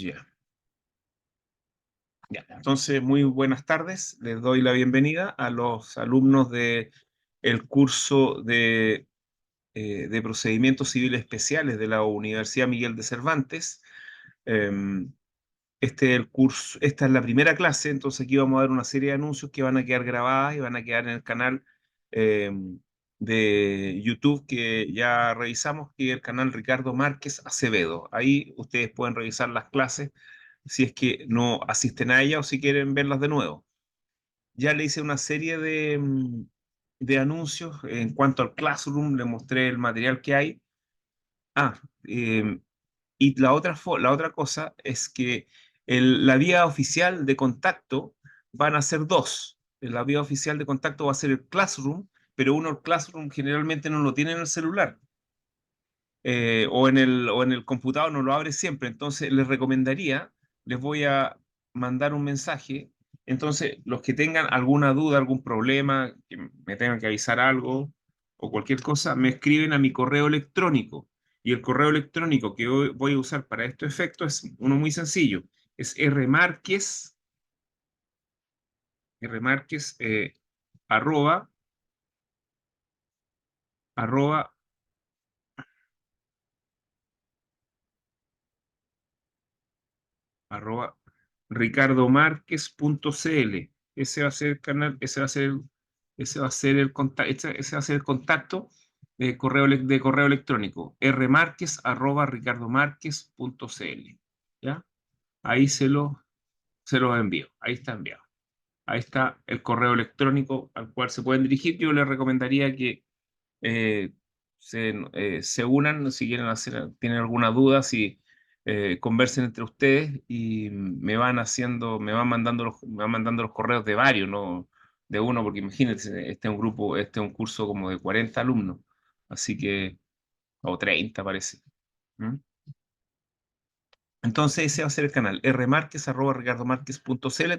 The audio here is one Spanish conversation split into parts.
Ya. Ya. Entonces, muy buenas tardes. Les doy la bienvenida a los alumnos de el curso de Procedimientos Civiles Especiales de la Universidad Miguel de Cervantes. Em, Este es el curso, esta es la primera clase, entonces aquí vamos a dar una serie de anuncios que van a quedar grabadas y van a quedar en el canal de YouTube que ya revisamos, que es el canal Ricardo Márquez Acevedo. Ahí ustedes pueden revisar las clases si es que no asisten a ella o si quieren verlas de nuevo. Ya le hice una serie de anuncios en cuanto al Classroom, le mostré el material que hay. Ah, y la otra cosa es que la vía oficial de contacto van a ser dos. La vía oficial de contacto va a ser el Classroom, pero uno el Classroom generalmente no lo tiene en el celular o en el computador, no lo abre siempre. Entonces les recomendaría, les voy a mandar un mensaje. Entonces, los que tengan alguna duda, algún problema, que me tengan que avisar algo o cualquier cosa, me escriben a mi correo electrónico. Y el correo electrónico que hoy voy a usar para este efecto es uno muy sencillo. Es rmarquez arroba, arroba arroba ricardomarquez.cl. Ese va a ser el canal, ese va a ser el contacto, ese va a ser el contacto de correo electrónico, rmarquez arroba ricardomarquez.cl. ¿Ya? Ahí se los envío. Ahí está enviado. Ahí está el correo electrónico al cual se pueden dirigir. Yo les recomendaría que eh, se unan si quieren hacer, tienen alguna duda, si conversen entre ustedes y me van mandando los correos de varios, no de uno, porque imagínense, este es un grupo, este es un curso como de 40 alumnos, así que, o 30 parece. ¿Mm? Entonces ese va a ser el canal, rmarquez@ricardomarquez.cl.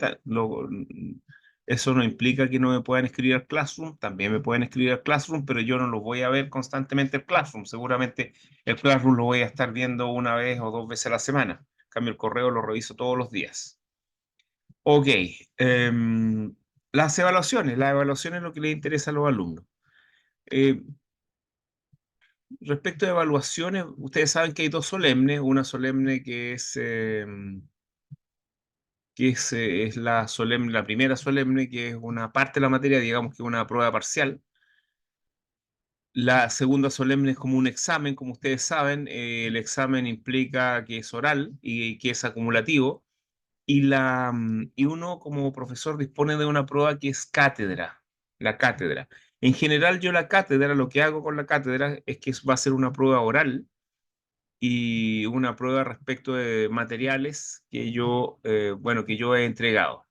Eso no implica que no me puedan escribir al Classroom, también me pueden escribir al Classroom, pero yo no los voy a ver constantemente el Classroom. Seguramente el Classroom lo voy a estar viendo una vez o dos veces a la semana. En cambio, el correo lo reviso todos los días. Ok, em, las evaluaciones es lo que les interesa a los alumnos. Eh, Respecto a evaluaciones, ustedes saben que hay dos solemnes, una solemne es la solemne, la primera solemne, que es una parte de la materia, digamos que una prueba parcial. La segunda solemne es como un examen, como ustedes saben, el examen implica que es oral y que es acumulativo, y uno como profesor dispone de una prueba que es cátedra, la cátedra. En general, yo la cátedra, lo que hago con la cátedra es que va a ser una prueba oral y una prueba respecto de materiales que yo he entregado.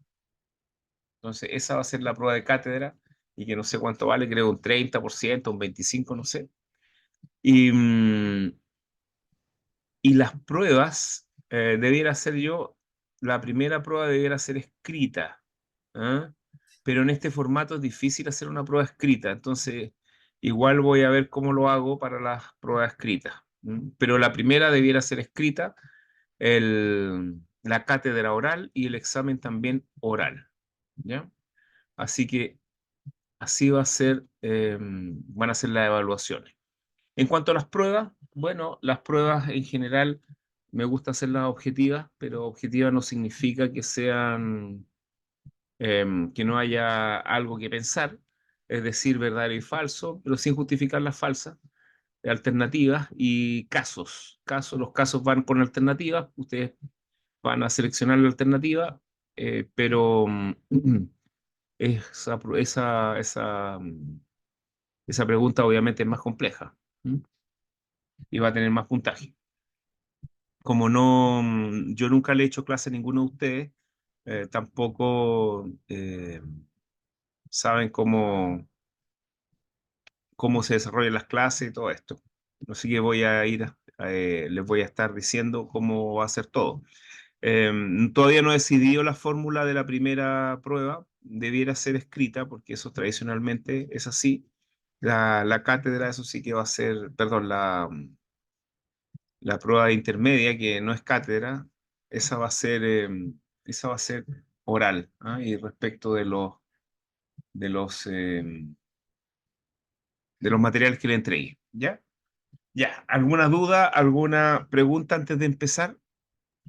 Entonces, esa va a ser la prueba de cátedra y que no sé cuánto vale, creo un 30%, un 25%, no sé. Y, mm, y las pruebas, debiera ser yo, la primera prueba debiera ser escrita, ¿ah? Pero en este formato es difícil hacer una prueba escrita, entonces igual voy a ver cómo lo hago para las pruebas escritas. Pero la primera debiera ser escrita, la cátedra oral y el examen también oral, ¿ya? Así que así van a ser las evaluaciones. En cuanto a las pruebas, bueno, las pruebas en general me gusta hacerlas objetivas, pero objetivas no significa que que no haya algo que pensar, es decir, verdadero y falso, pero sin justificar las falsas, alternativas y los casos van con alternativas, ustedes van a seleccionar la alternativa, pero esa, esa, esa, esa pregunta obviamente es más compleja. ¿Mm? Y va a tener más puntaje. Como no, yo nunca le he hecho clase a ninguno de ustedes, tampoco saben cómo se desarrollan las clases y todo esto. Así que les voy a estar diciendo cómo va a ser todo. Todavía no he decidido la fórmula de la primera prueba, debiera ser escrita, porque eso tradicionalmente es así. La cátedra, eso sí que va a ser, perdón, la prueba intermedia, que no es cátedra, Esa va a ser, esa va a ser oral, ¿ah? Y respecto de los, de los materiales que le entregué, ¿ya? Ya, ¿alguna duda, alguna pregunta antes de empezar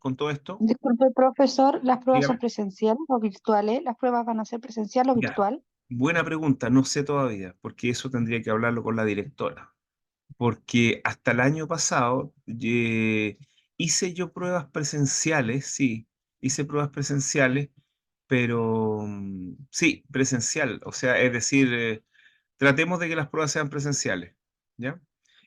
con todo esto? Disculpe, profesor, ¿las pruebas son Dígame. presenciales o virtuales? ¿Las pruebas van a ser presencial o Ya, virtual? buena pregunta, no sé todavía, porque eso tendría que hablarlo con la directora. Porque hasta el año pasado hice yo pruebas presenciales, sí, hice pruebas presenciales, pero sí, presencial, o sea, es decir, tratemos de que las pruebas sean presenciales, ¿ya?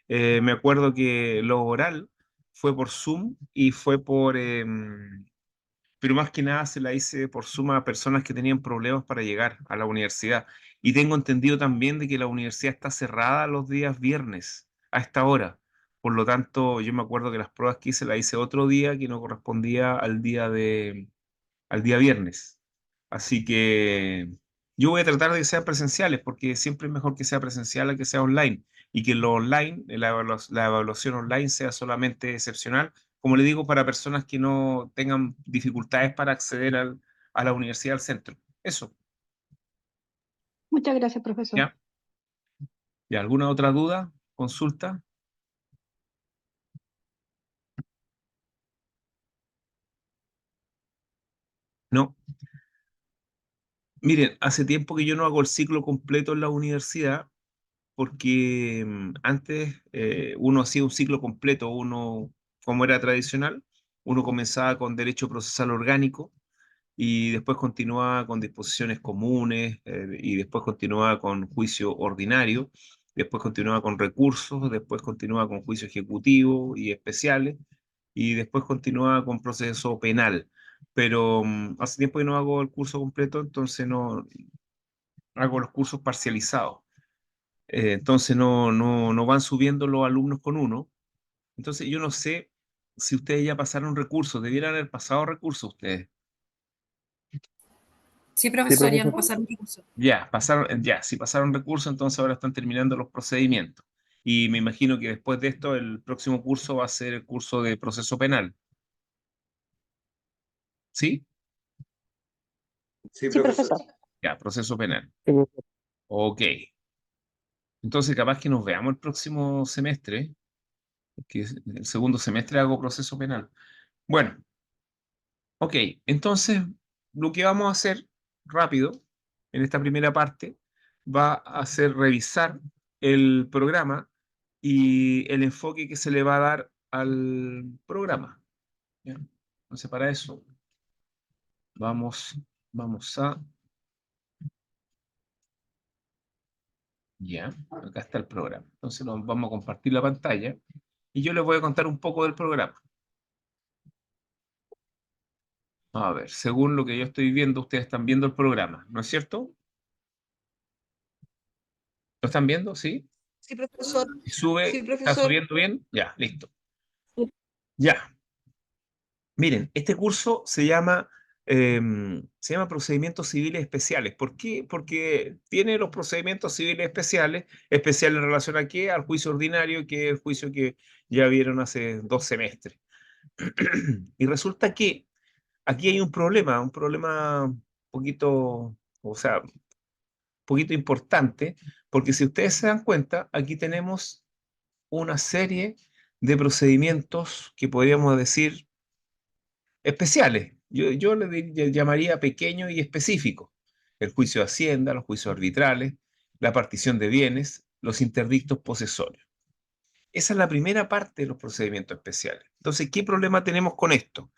Me acuerdo que lo oral fue por Zoom y fue por, pero más que nada se la hice por suma a personas que tenían problemas para llegar a la universidad. Y tengo entendido también de que la universidad está cerrada los días viernes a esta hora. Por lo tanto, yo me acuerdo que las pruebas que hice las hice otro día que no correspondía al día viernes. Así que yo voy a tratar de que sean presenciales porque siempre es mejor que sea presencial a que sea online y que lo online, la evaluación online sea solamente excepcional, como le digo, para personas que no tengan dificultades para acceder a la universidad, al centro. Eso, Muchas gracias, profesor. ¿ya? ¿Y alguna otra duda? ¿Consulta? No. Miren, hace tiempo que yo no hago el ciclo completo en la universidad porque antes uno hacía un ciclo completo, uno, como era tradicional, uno comenzaba con derecho procesal orgánico y después continuaba con disposiciones comunes y después continuaba con juicio ordinario, después continuaba con recursos, después continuaba con juicio ejecutivo y especiales y después continuaba con proceso penal. Pero hace tiempo que no hago el curso completo, entonces no hago los cursos parcializados. Entonces no van subiendo los alumnos con uno. Entonces yo no sé si ustedes ya pasaron recursos, debieran haber pasado recursos ustedes. Sí, Sí, profesor, ya profesor. nos pasaron recursos. Ya, pasaron, ya, si pasaron recursos, entonces ahora están terminando los procedimientos. Y me imagino que después de esto, el próximo curso va a ser el curso de proceso penal. ¿Sí? Sí, sí, profesor. Ya, proceso penal. Sí, profesor. Ok. Entonces, capaz que nos veamos el próximo semestre, que es el segundo semestre hago proceso penal. Bueno, ok, entonces lo que vamos a hacer rápido en esta primera parte va a ser revisar el programa y el enfoque que se le va a dar al programa. ¿Ya? Entonces para eso vamos, vamos a, ya, acá está el programa. Entonces vamos a compartir la pantalla y yo les voy a contar un poco del programa. A ver, según lo que yo estoy viendo, ustedes están viendo el programa, ¿no es cierto? ¿Lo están viendo? ¿Sí? Sí, profesor. Si sube, Sí, ¿está profesor. subiendo bien? Ya, listo. Ya, miren, este curso se llama Procedimientos Civiles Especiales. ¿Por qué? Porque tiene los procedimientos civiles especiales, especial en relación a qué, al juicio ordinario, que es el juicio que ya vieron hace 2 semestres. Y resulta que aquí hay un problema un poquito, o sea, un poquito importante, porque si ustedes se dan cuenta, aquí tenemos una serie de procedimientos que podríamos decir especiales. Yo le llamaría pequeño y específico. El juicio de Hacienda, los juicios arbitrales, la partición de bienes, los interdictos posesorios. Esa es la primera parte de los procedimientos especiales. Entonces, ¿qué problema tenemos con esto?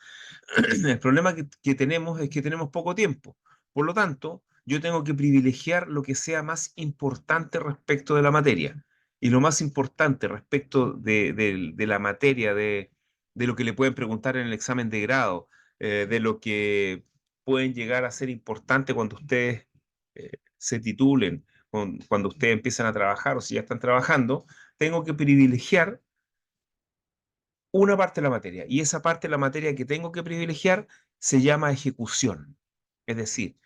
El problema que tenemos es que tenemos poco tiempo. Por lo tanto, yo tengo que privilegiar lo que sea más importante respecto de la materia. Y lo más importante respecto de la materia, de lo que le pueden preguntar en el examen de grado, de lo que pueden llegar a ser importante cuando ustedes se titulen, cuando ustedes empiezan a trabajar o si ya están trabajando, tengo que privilegiar una parte de la materia y esa parte de la materia que tengo que privilegiar se llama ejecución. Es decir,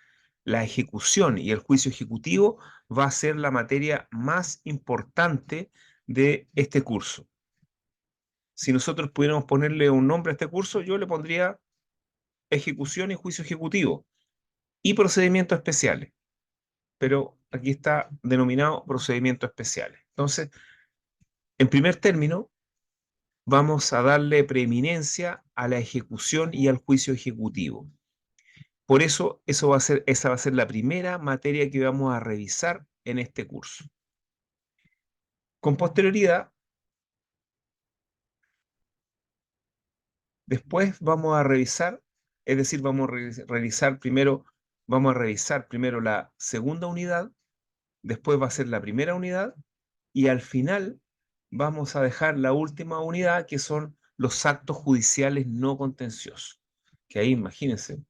la ejecución y el juicio ejecutivo va a ser la materia más importante de este curso. Si nosotros pudiéramos ponerle un nombre a este curso, yo le pondría ejecución y juicio ejecutivo, y procedimientos especiales. Pero aquí está denominado procedimientos especiales. Entonces, en primer término, vamos a darle preeminencia a la ejecución y al juicio ejecutivo. Por eso, esa va a ser la primera materia que vamos a revisar en este curso. Con posterioridad, después vamos a revisar, es decir, vamos a vamos a revisar primero la segunda unidad, después va a ser la primera unidad, y al final vamos a dejar la última unidad, que son los actos judiciales no contenciosos. Que ahí, imagínense,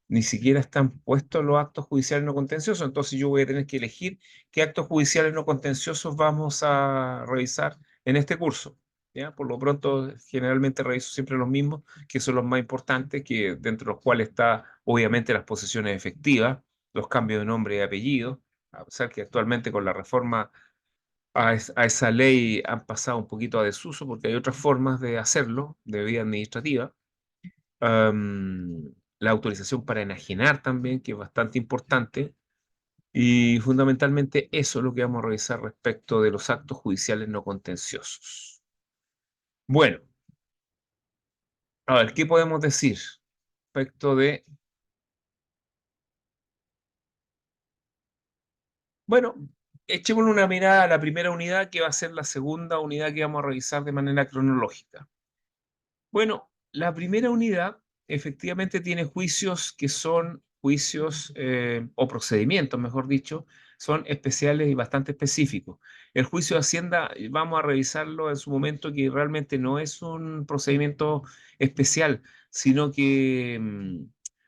ni siquiera están puestos los actos judiciales no contenciosos, entonces yo voy a tener que elegir qué actos judiciales no contenciosos vamos a revisar en este curso. ¿Ya? Por lo pronto, generalmente reviso siempre los mismos, que son los más importantes, que dentro de los cuales está obviamente las posesiones efectivas, los cambios de nombre y apellido, a pesar que actualmente con la reforma a esa ley han pasado un poquito a desuso porque hay otras formas de hacerlo, de vía administrativa. La autorización para enajenar también, que es bastante importante. Y fundamentalmente eso es lo que vamos a revisar respecto de los actos judiciales no contenciosos. Bueno, a ver, ¿qué podemos decir respecto de... Bueno, echémosle una mirada a la primera unidad, que va a ser la segunda unidad que vamos a revisar de manera cronológica. Bueno, la primera unidad efectivamente tiene juicios que son juicios o procedimientos, mejor dicho, son especiales y bastante específicos. El juicio de Hacienda, vamos a revisarlo en su momento, que realmente no es un procedimiento especial, sino que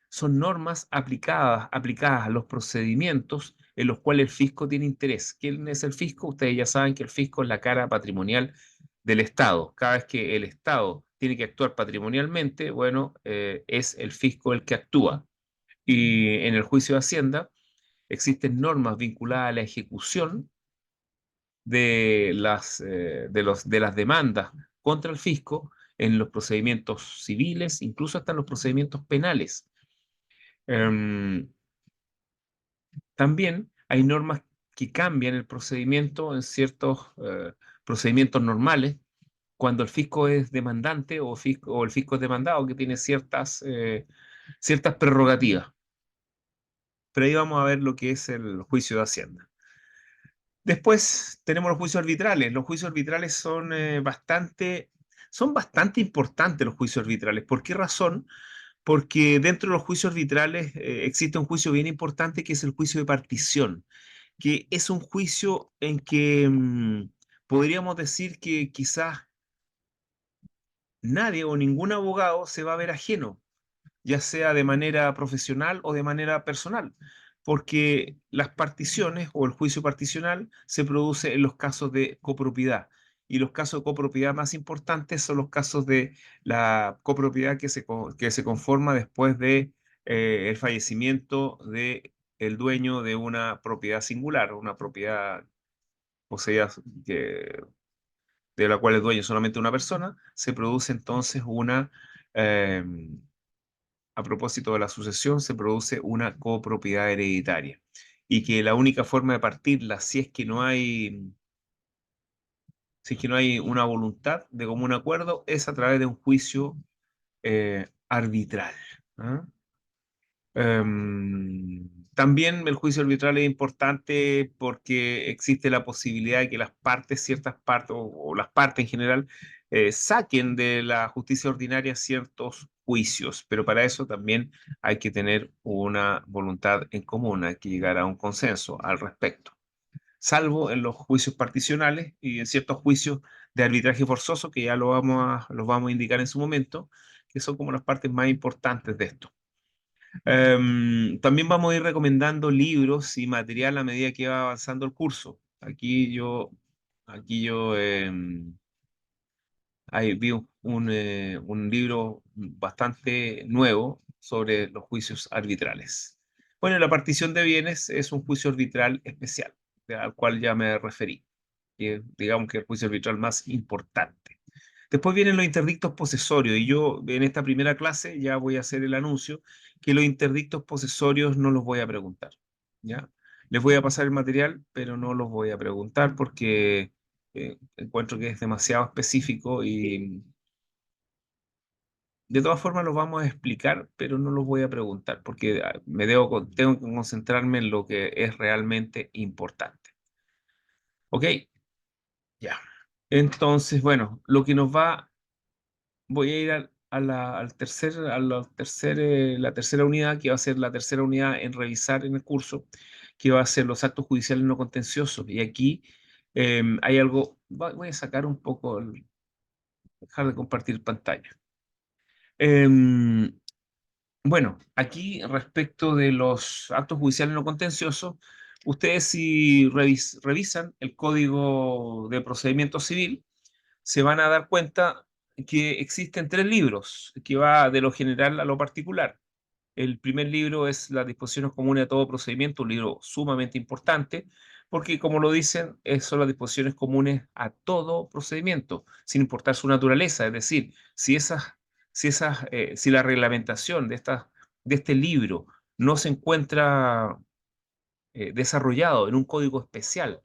son normas aplicadas a los procedimientos en los cuales el fisco tiene interés. ¿Quién es el fisco? Ustedes ya saben que el fisco es la cara patrimonial del Estado. Cada vez que el Estado tiene que actuar patrimonialmente, bueno, es el fisco el que actúa. Y en el juicio de Hacienda existen normas vinculadas a la ejecución de las demandas contra el fisco en los procedimientos civiles, incluso hasta en los procedimientos penales. También hay normas que cambian el procedimiento en ciertos procedimientos normales, cuando el fisco es demandante o el fisco es demandado, que tiene ciertas prerrogativas. Pero ahí vamos a ver lo que es el juicio de Hacienda. Después tenemos los juicios arbitrales. Los juicios arbitrales son bastante importantes los juicios arbitrales. ¿Por qué razón? Porque dentro de los juicios arbitrales existe un juicio bien importante, que es el juicio de partición, que es un juicio en que podríamos decir que quizás nadie o ningún abogado se va a ver ajeno, ya sea de manera profesional o de manera personal, porque las particiones o el juicio particional se produce en los casos de copropiedad. Y los casos de copropiedad más importantes son los casos de la copropiedad que se conforma después de el fallecimiento de el dueño de una propiedad singular, una propiedad poseída de la cual es dueño solamente una persona. Se produce entonces eh, a propósito de la sucesión, se produce una copropiedad hereditaria. Y que la única forma de partirla, si es que no hay una voluntad de común acuerdo, es a través de un juicio arbitral. ¿Ah? También el juicio arbitral es importante porque existe la posibilidad de que las partes, ciertas partes, o las partes en general, saquen de la justicia ordinaria ciertos juicios, pero para eso también hay que tener una voluntad en común, hay que llegar a un consenso al respecto, salvo en los juicios particionales y en ciertos juicios de arbitraje forzoso, que ya los vamos a indicar en su momento, que son como las partes más importantes de esto. También vamos a ir recomendando libros y material a medida que va avanzando el curso. Aquí yo ahí vi un libro bastante nuevo sobre los juicios arbitrales. Bueno, la partición de bienes es un juicio arbitral especial, al cual ya me referí, que digamos que es el juicio arbitral más importante. Después vienen los interdictos posesorios y yo en esta primera clase ya voy a hacer el anuncio que los interdictos posesorios no los voy a preguntar, ¿ya? Les voy a pasar el material, pero no los voy a preguntar porque encuentro que es demasiado específico y de todas formas los vamos a explicar, pero no los voy a preguntar porque tengo que concentrarme en lo que es realmente importante. ¿Ok? Ya. Entonces, bueno, lo que nos va voy a ir la tercera unidad, que va a ser la tercera unidad en revisar en el curso, que va a ser los actos judiciales no contenciosos. Y aquí hay algo, voy a sacar un poco, dejar de compartir pantalla. Em, bueno, aquí respecto de los actos judiciales no contenciosos, ustedes si revisan el Código de Procedimiento Civil, se van a dar cuenta que existen tres libros, que va de lo general a lo particular. El primer libro es las disposiciones comunes a todo procedimiento, un libro sumamente importante, porque como lo dicen, son las disposiciones comunes a todo procedimiento, sin importar su naturaleza. Es decir, si la reglamentación de este libro no se encuentra desarrollado en un código especial,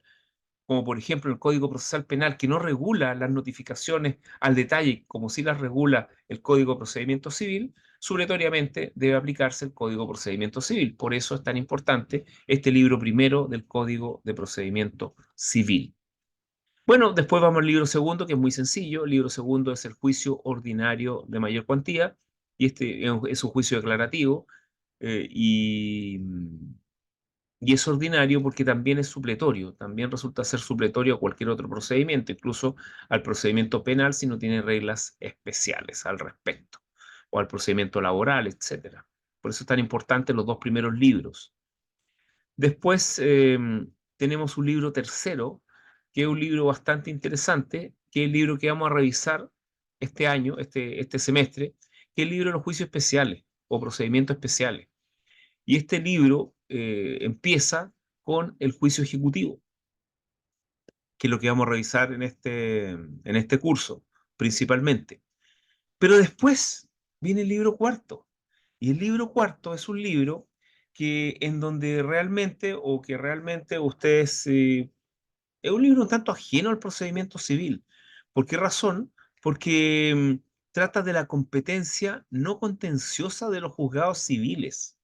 como por ejemplo el Código Procesal Penal, que no regula las notificaciones al detalle, como sí las regula el Código de Procedimiento Civil, supletoriamente debe aplicarse el Código de Procedimiento Civil. Por eso es tan importante este libro primero del Código de Procedimiento Civil. Bueno, después vamos al libro segundo, que es muy sencillo. El libro segundo es el juicio ordinario de mayor cuantía, y este es un juicio declarativo, y es ordinario porque también es supletorio, también resulta ser supletorio a cualquier otro procedimiento, incluso al procedimiento penal si no tiene reglas especiales al respecto, o al procedimiento laboral, etcétera. Por eso es tan importante los dos primeros libros. Después tenemos un libro tercero, que es un libro bastante interesante, que es el libro que vamos a revisar este año, este semestre, que es el libro de los juicios especiales o procedimientos especiales. Y este libro empieza con el juicio ejecutivo, que es lo que vamos a revisar en este curso, principalmente. Pero después viene el libro cuarto. Y el libro cuarto es un libro que en donde realmente, o que realmente ustedes, es un libro un tanto ajeno al procedimiento civil. ¿Por qué razón? Porque trata de la competencia no contenciosa de los juzgados civiles.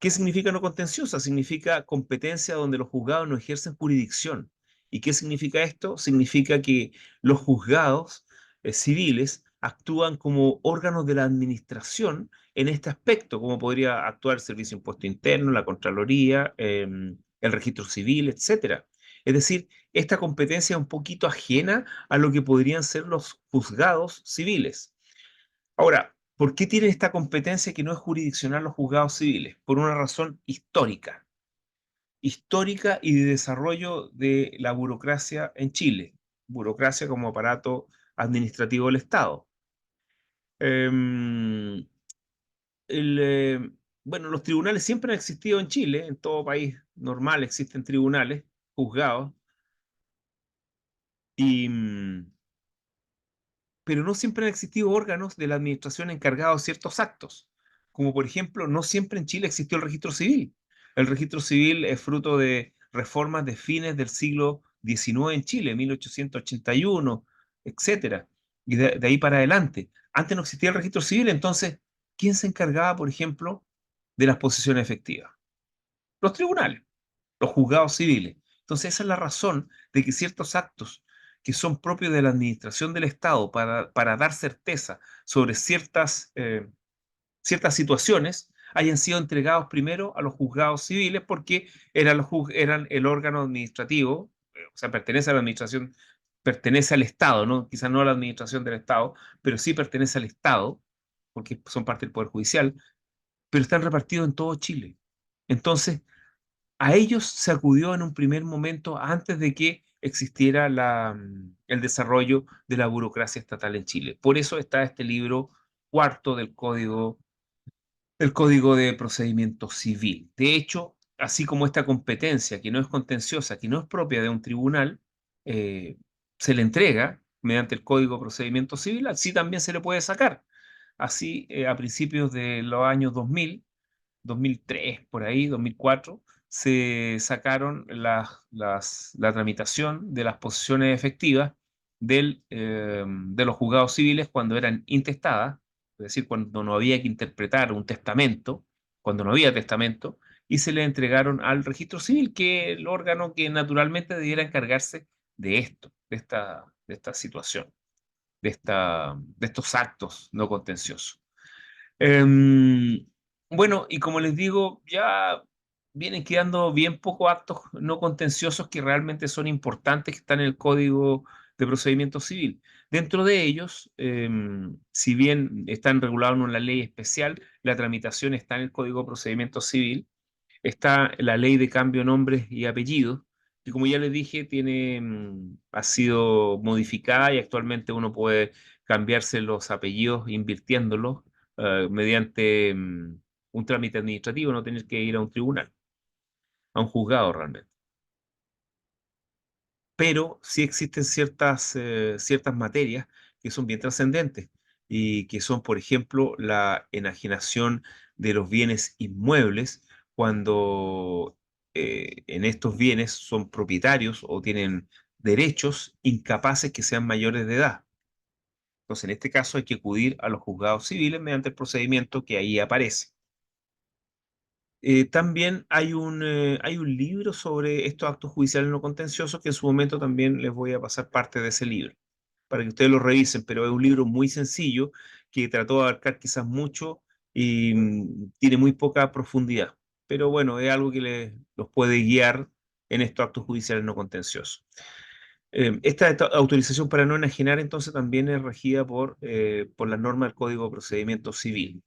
¿Qué significa no contenciosa? Significa competencia donde los juzgados no ejercen jurisdicción. ¿Y qué significa esto? Significa que los juzgados civiles actúan como órganos de la administración en este aspecto, como podría actuar el Servicio de Impuesto Interno, la Contraloría, el Registro Civil, etcétera. Es decir, esta competencia es un poquito ajena a lo que podrían ser los juzgados civiles. Ahora, ¿por qué tienen esta competencia que no es jurisdiccional los juzgados civiles? Por una razón histórica y de desarrollo de la burocracia en Chile, burocracia como aparato administrativo del Estado. Em, el, eh, bueno, los tribunales siempre han existido en Chile, en todo país normal existen tribunales, juzgados, y, pero no siempre han existido órganos de la administración encargados de ciertos actos. Como por ejemplo, no siempre en Chile existió el registro civil. El registro civil es fruto de reformas de fines del siglo XIX en Chile, 1881, etcétera. Y de ahí para adelante. Antes no existía el registro civil, entonces, ¿quién se encargaba, por ejemplo, de las posesiones efectivas? Los tribunales, los juzgados civiles. Entonces, esa es la razón de que ciertos actos que son propios de la administración del Estado para dar certeza sobre ciertas situaciones hayan sido entregados primero a los juzgados civiles porque eran el órgano administrativo, o sea, pertenece a la administración, pertenece al Estado, ¿no? Quizás no a la administración del Estado, pero sí pertenece al Estado, porque son parte del Poder Judicial, pero están repartidos en todo Chile. Entonces, a ellos se acudió en un primer momento antes de que existiera el desarrollo de la burocracia estatal en Chile. Por eso está este libro cuarto del Código de Procedimiento Civil. De hecho, así como esta competencia que no es contenciosa, que no es propia de un tribunal, se le entrega mediante el Código de Procedimiento Civil, así también se le puede sacar. Así, a principios de los años 2003, por ahí, 2004, se sacaron la tramitación de las posiciones efectivas de los juzgados civiles cuando eran intestadas, es decir, cuando no había que interpretar un testamento, cuando no había testamento, y se le entregaron al registro civil, que es el órgano que naturalmente debiera encargarse de esto, de esta situación, de estos actos no contenciosos. Em, bueno, y como les digo, ya vienen quedando bien pocos actos no contenciosos que realmente son importantes, que están en el Código de Procedimiento Civil. Dentro de ellos, si bien están regulados en una ley especial, la tramitación está en el Código de Procedimiento Civil. Está la ley de cambio de nombres y apellidos, que como ya les dije, ha sido modificada y actualmente uno puede cambiarse los apellidos invirtiéndolos mediante un trámite administrativo, no tener que ir a un tribunal, a un juzgado realmente. Pero sí existen ciertas materias que son bien trascendentes y que son, por ejemplo, la enajenación de los bienes inmuebles cuando en estos bienes son propietarios o tienen derechos incapaces que sean mayores de edad. Entonces, en este caso hay que acudir a los juzgados civiles mediante el procedimiento que ahí aparece. También hay un libro sobre estos actos judiciales no contenciosos que en su momento también les voy a pasar parte de ese libro para que ustedes lo revisen, pero es un libro muy sencillo que trató de abarcar quizás mucho y tiene muy poca profundidad, pero bueno, es algo que los puede guiar en estos actos judiciales no contenciosos. Esta autorización para no enajenar entonces también es regida por las normas del Código de Procedimiento Civil.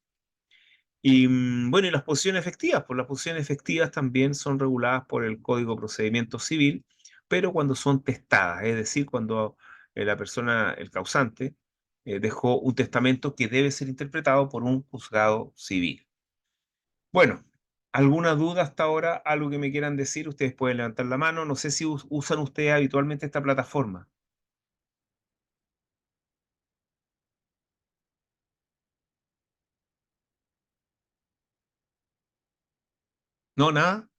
Y bueno, y las posiciones efectivas, pues las posiciones efectivas también son reguladas por el Código de Procedimiento Civil, pero cuando son testadas, es decir, cuando la persona, el causante, dejó un testamento que debe ser interpretado por un juzgado civil. Bueno, ¿alguna duda hasta ahora? ¿Algo que me quieran decir? Ustedes pueden levantar la mano. No sé si usan ustedes habitualmente esta plataforma. ¿No? ¿Nada?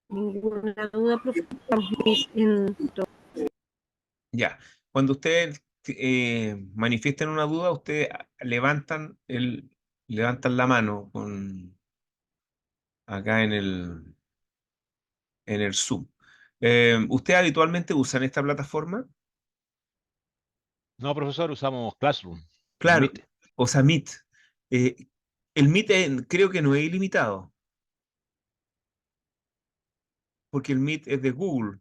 Ninguna duda, profesor. Ya. Cuando ustedes manifiesten una duda, ustedes levantan la mano acá en el Zoom. ¿Ustedes habitualmente usan esta plataforma? No, profesor, usamos Classroom, el Claro, Meet. o sea, Meet. Eh, el Meet creo que no es ilimitado, porque el Meet es de Google,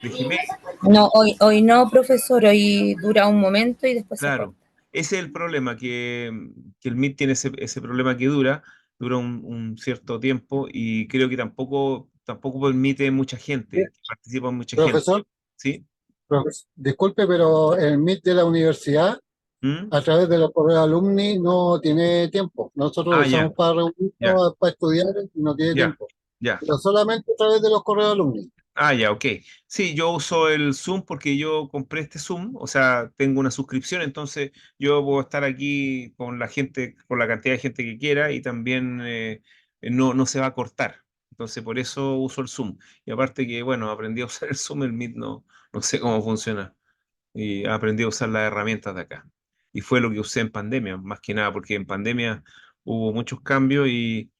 de Gmail. No, hoy no, profesor, hoy dura un momento y después se Claro, corta. ese es el problema, que el Meet tiene ese problema que dura un cierto tiempo y creo que tampoco permite mucha Sí, gente, que participa mucha gente, profesor, ¿sí? disculpe, pero el Meet de la universidad ¿Mm? a través de los correos alumni no tiene tiempo. Nosotros lo Ah, ya, usamos para ya, reunirnos, para estudiar y no tiene ya, tiempo. ya. Pero solamente a través de los correos alumni. Ah, ya, ok. Sí, yo uso el Zoom porque yo compré este Zoom, o sea, tengo una suscripción, entonces yo puedo estar aquí con la gente, con la cantidad de gente que quiera y también no se va a cortar. Entonces, por eso uso el Zoom. Y aparte que, bueno, aprendí a usar el Zoom, el Meet no sé cómo funciona. Y aprendí a usar las herramientas de acá. Y fue lo que usé en pandemia, más que nada, porque en pandemia hubo muchos cambios y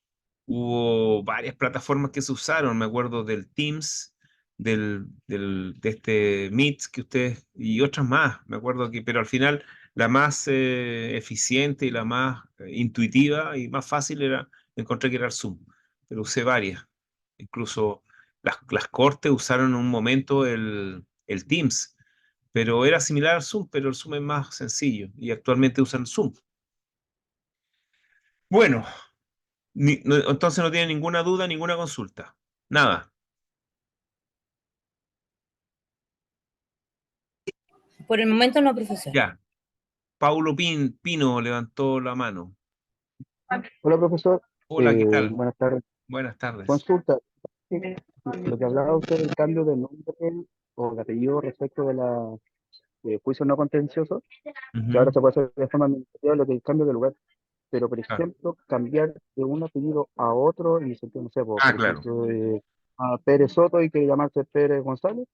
hubo varias plataformas que se usaron, me acuerdo del Teams, de este Meet que ustedes, y otras más, me acuerdo pero al final la más eficiente y la más intuitiva y más fácil encontré que era el Zoom, pero usé varias, incluso las cortes usaron en un momento el Teams, pero era similar al Zoom, pero el Zoom es más sencillo y actualmente usan Zoom. Bueno, entonces no tiene ninguna duda, ninguna consulta. Nada. Por el momento no, profesor. Ya. Paulo Pino levantó la mano. Hola, profesor. Hola, ¿qué tal? Buenas tardes. Buenas tardes. Consulta. lo que hablaba usted del cambio de nombre o de apellido respecto de la juicio no contencioso, que ahora Ujú. se puede hacer de forma administrativa, lo que es el cambio de lugar. Pero, por Ah, ejemplo, cambiar de un apellido a otro, en el sentido, no sé, por claro. ejemplo, a Pérez Soto y que llamarse Pérez González,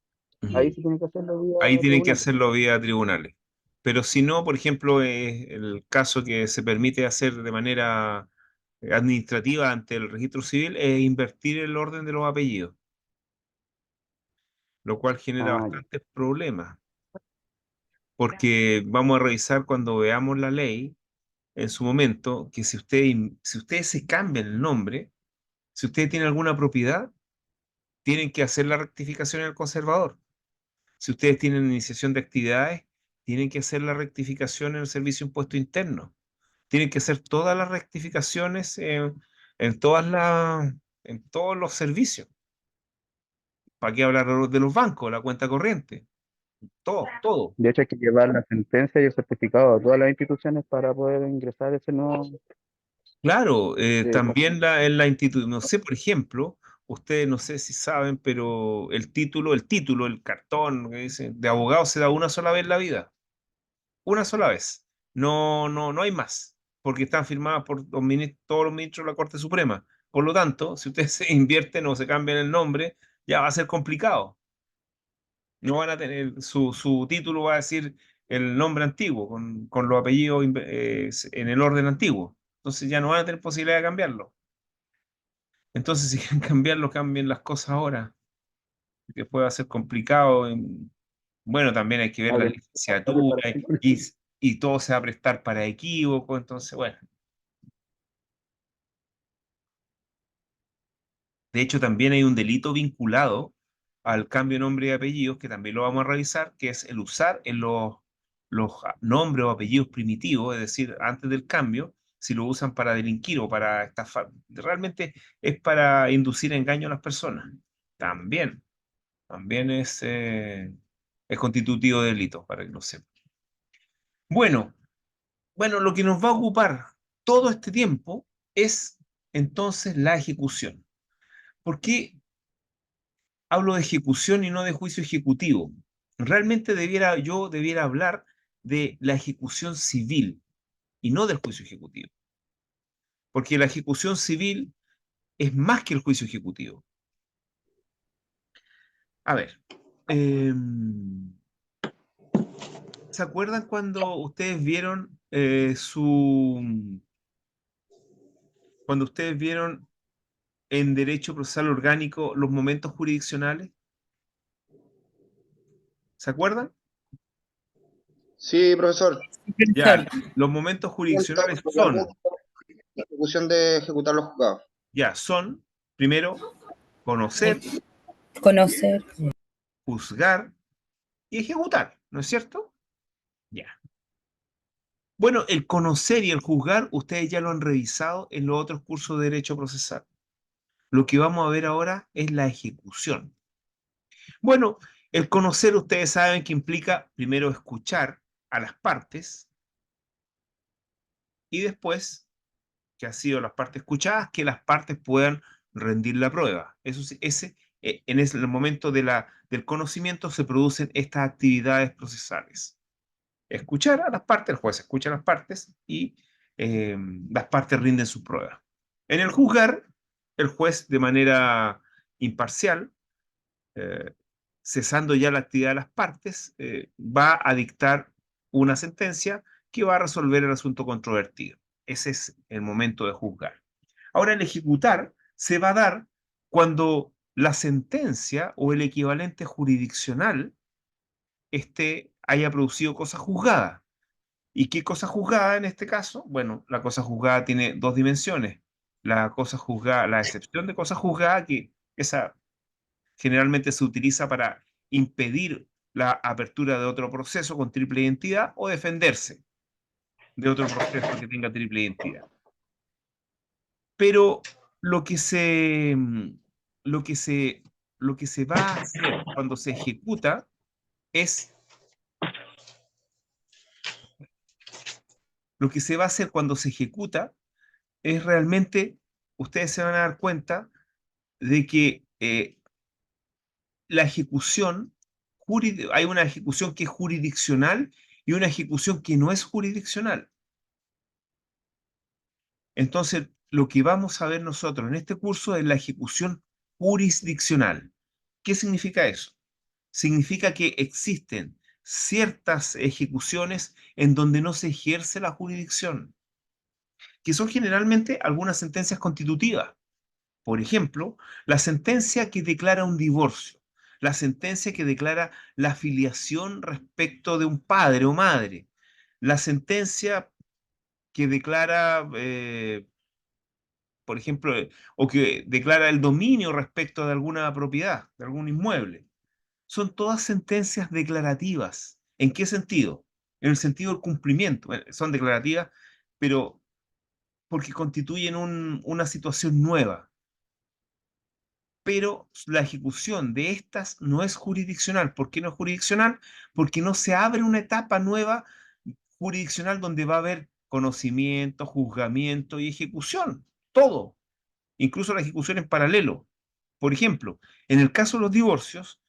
ahí Ujú. sí tiene que hacerlo vía Ahí tienen que tribunal. hacerlo vía tribunales. Pero si no, por ejemplo, el caso que se permite hacer de manera administrativa ante el registro civil es invertir el orden de los apellidos, lo cual genera Ah, ya. bastantes problemas, porque vamos a revisar cuando veamos la ley en su momento que si ustedes se cambian el nombre, si ustedes tienen alguna propiedad, tienen que hacer la rectificación en el conservador. Si ustedes tienen iniciación de actividades, tienen que hacer la rectificación en el servicio de impuesto interno. Tienen que hacer todas las rectificaciones en en todos los servicios. ¿Para qué hablar de los bancos, la cuenta corriente? Todo, todo. De hecho, hay que llevar la sentencia y el certificado a todas las instituciones para poder ingresar ese nuevo. Claro, eh, con- también en la institución, no sé, por ejemplo, ustedes no sé si saben, pero el cartón que dice, de abogado se da una sola vez en la vida. Una sola vez. No hay más, porque están firmadas por todos los ministros de la Corte Suprema. Por lo tanto, si ustedes se invierten o se cambian el nombre, ya va a ser complicado. No van a tener, su título va a decir el nombre antiguo, con los apellidos en el orden antiguo. Entonces ya no van a tener posibilidad de cambiarlo. Entonces, si quieren cambiarlo, cambien las cosas ahora, que puede ser complicado. Bueno, también hay que ver hay la que hacerlo licenciatura para y todo se va a prestar para equívoco. Entonces, bueno, de hecho, también hay un delito vinculado al cambio de nombre y apellidos, que también lo vamos a revisar, que es el usar en los nombres o apellidos primitivos, es decir, antes del cambio, si lo usan para delinquir o para estafar. Realmente es para inducir engaño a las personas. También, también es constitutivo de delito, para que lo sepan. Bueno, bueno, lo que nos va a ocupar todo este tiempo es entonces la ejecución. ¿Por qué hablo de ejecución y no de juicio ejecutivo? Realmente yo debiera hablar de la ejecución civil y no del juicio ejecutivo, porque la ejecución civil es más que el juicio ejecutivo. A ver, ¿se acuerdan cuando ustedes vieron cuando ustedes vieron en derecho procesal orgánico los momentos jurisdiccionales? ¿Se acuerdan? Sí, profesor. Ya, los momentos jurisdiccionales son, La ejecución de ejecutar los juzgados. ya, son, primero, conocer, Conocer. juzgar y ejecutar, ¿no es cierto? Ya. Bueno, el conocer y el juzgar, ustedes ya lo han revisado en los otros cursos de derecho procesal. Lo que vamos a ver ahora es la ejecución. Bueno, el conocer, ustedes saben que implica primero escuchar a las partes y después, que han sido las partes escuchadas, que las partes puedan rendir la prueba. Eso, en el momento del conocimiento se producen estas actividades procesales. Escuchar a las partes, el juez escucha a las partes y las partes rinden su prueba. En el juzgar, el juez de manera imparcial, eh, cesando ya la actividad de las partes, va a dictar una sentencia que va a resolver el asunto controvertido. Ese es el momento de juzgar. Ahora, el ejecutar se va a dar cuando la sentencia o el equivalente jurisdiccional haya producido cosa juzgada. ¿Y qué cosa juzgada en este caso? Bueno, la cosa juzgada tiene dos dimensiones. La cosa juzgada, la excepción de cosa juzgada, que esa generalmente se utiliza para impedir la apertura de otro proceso con triple identidad o defenderse de otro proceso que tenga triple identidad. Pero lo que se, lo que se, lo que se va a hacer cuando se ejecuta es, lo que se va a hacer cuando se ejecuta es realmente, ustedes se van a dar cuenta de que la ejecución, hay una ejecución que es jurisdiccional y una ejecución que no es jurisdiccional. Entonces, lo que vamos a ver nosotros en este curso es la ejecución jurisdiccional. ¿Qué significa eso? Significa que existen ciertas ejecuciones en donde no se ejerce la jurisdicción, que son generalmente algunas sentencias constitutivas. Por ejemplo, la sentencia que declara un divorcio, la sentencia que declara la filiación respecto de un padre o madre, la sentencia que declara, por ejemplo, o que declara el dominio respecto de alguna propiedad, de algún inmueble. Son todas sentencias declarativas. ¿En qué sentido? En el sentido del cumplimiento. Son declarativas, pero porque constituyen una situación nueva. Pero la ejecución de estas no es jurisdiccional. ¿Por qué no es jurisdiccional? Porque no se abre una etapa nueva jurisdiccional donde va a haber conocimiento, juzgamiento y ejecución. Todo. Incluso la ejecución en paralelo. Por ejemplo, en el caso de los divorcios,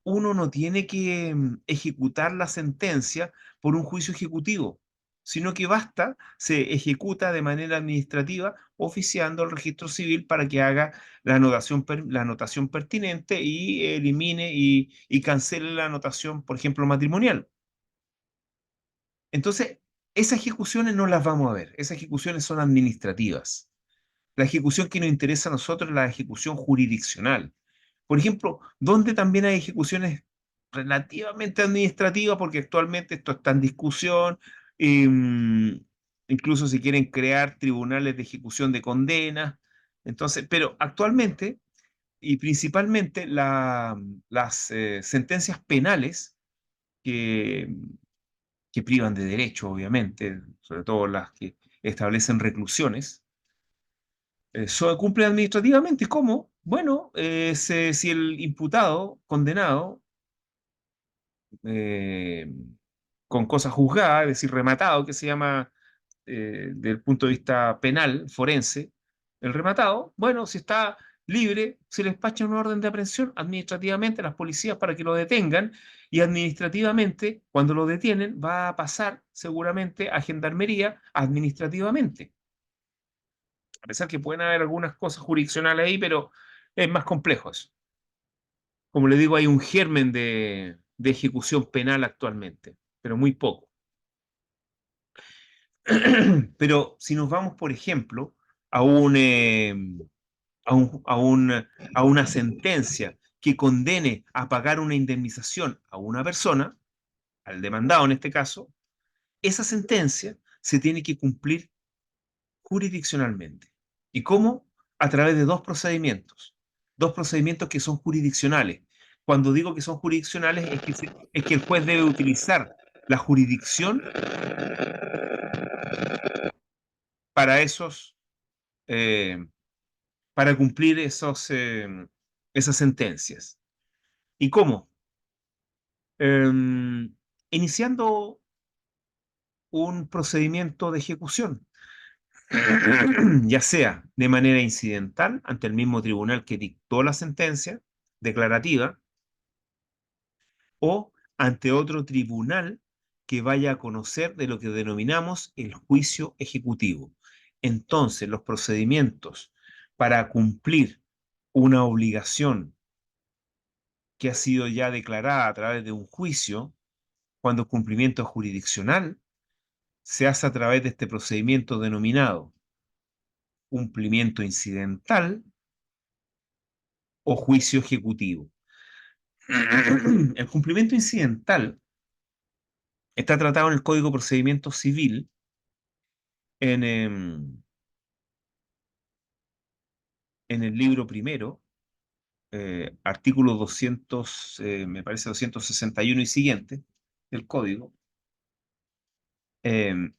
uno no tiene que ejecutar la sentencia por un juicio ejecutivo, sino que basta, se ejecuta de manera administrativa, oficiando al registro civil para que haga la anotación pertinente y elimine y cancele la anotación, por ejemplo, matrimonial. Entonces, esas ejecuciones no las vamos a ver, esas ejecuciones son administrativas. La ejecución que nos interesa a nosotros es la ejecución jurisdiccional. Por ejemplo, donde también hay ejecuciones relativamente administrativas, porque actualmente esto está en discusión, incluso si quieren crear tribunales de ejecución de condenas. Entonces, pero actualmente y principalmente las sentencias penales que, que privan de derecho, obviamente, sobre todo las que establecen reclusiones, cumple administrativamente. ¿Cómo? Bueno, si el imputado condenado eh, con cosa juzgada, es decir, rematado, que se llama desde el punto de vista penal, forense, el rematado, bueno, si está libre, se le despacha una orden de aprehensión administrativamente a las policías para que lo detengan y administrativamente, cuando lo detienen, va a pasar seguramente a gendarmería administrativamente. A pesar que pueden haber algunas cosas jurisdiccionales ahí, pero es más complejo eso. Como le digo, hay un germen de ejecución penal actualmente, pero muy poco. Pero si nos vamos, por ejemplo, a a una sentencia que condene a pagar una indemnización a una persona, al demandado en este caso, esa sentencia se tiene que cumplir jurisdiccionalmente. ¿Y cómo? A través de dos procedimientos que son jurisdiccionales. Cuando digo que son jurisdiccionales es que el juez debe utilizar la jurisdicción para eh, para cumplir esas sentencias. ¿Y cómo? Iniciando un procedimiento de ejecución, ya sea de manera incidental ante el mismo tribunal que dictó la sentencia declarativa o ante otro tribunal que vaya a conocer de lo que denominamos el juicio ejecutivo. Entonces, los procedimientos para cumplir una obligación que ha sido ya declarada a través de un juicio, cuando el cumplimiento es jurisdiccional, se hace a través de este procedimiento denominado cumplimiento incidental o juicio ejecutivo. El cumplimiento incidental está tratado en el Código de Procedimiento Civil en el libro primero, artículo 200, me parece 261 y siguiente del Código. En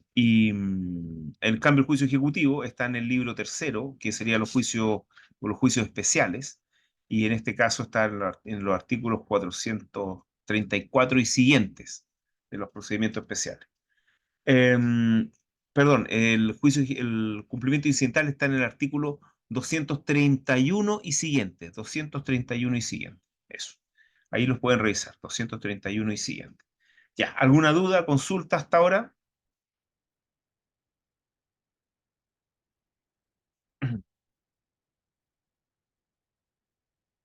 cambio, el juicio ejecutivo está en el libro tercero, que serían los juicios especiales, y en este caso está en los artículos 434 y siguientes de los procedimientos especiales. Perdón, el cumplimiento incidental está en el artículo 231 y siguientes, 231 y siguientes, eso. Ahí los pueden revisar, 231 y siguiente. Ya, ¿alguna duda, consulta hasta ahora?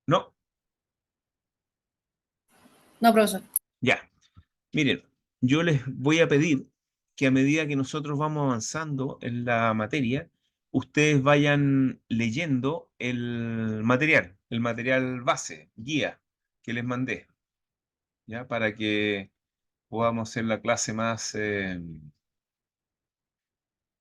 ¿No? No, profesor. Ya. Miren, yo les voy a pedir que a medida que nosotros vamos avanzando en la materia, ustedes vayan leyendo el material base, guía que les mandé, ¿ya? Para que podamos hacer la clase más,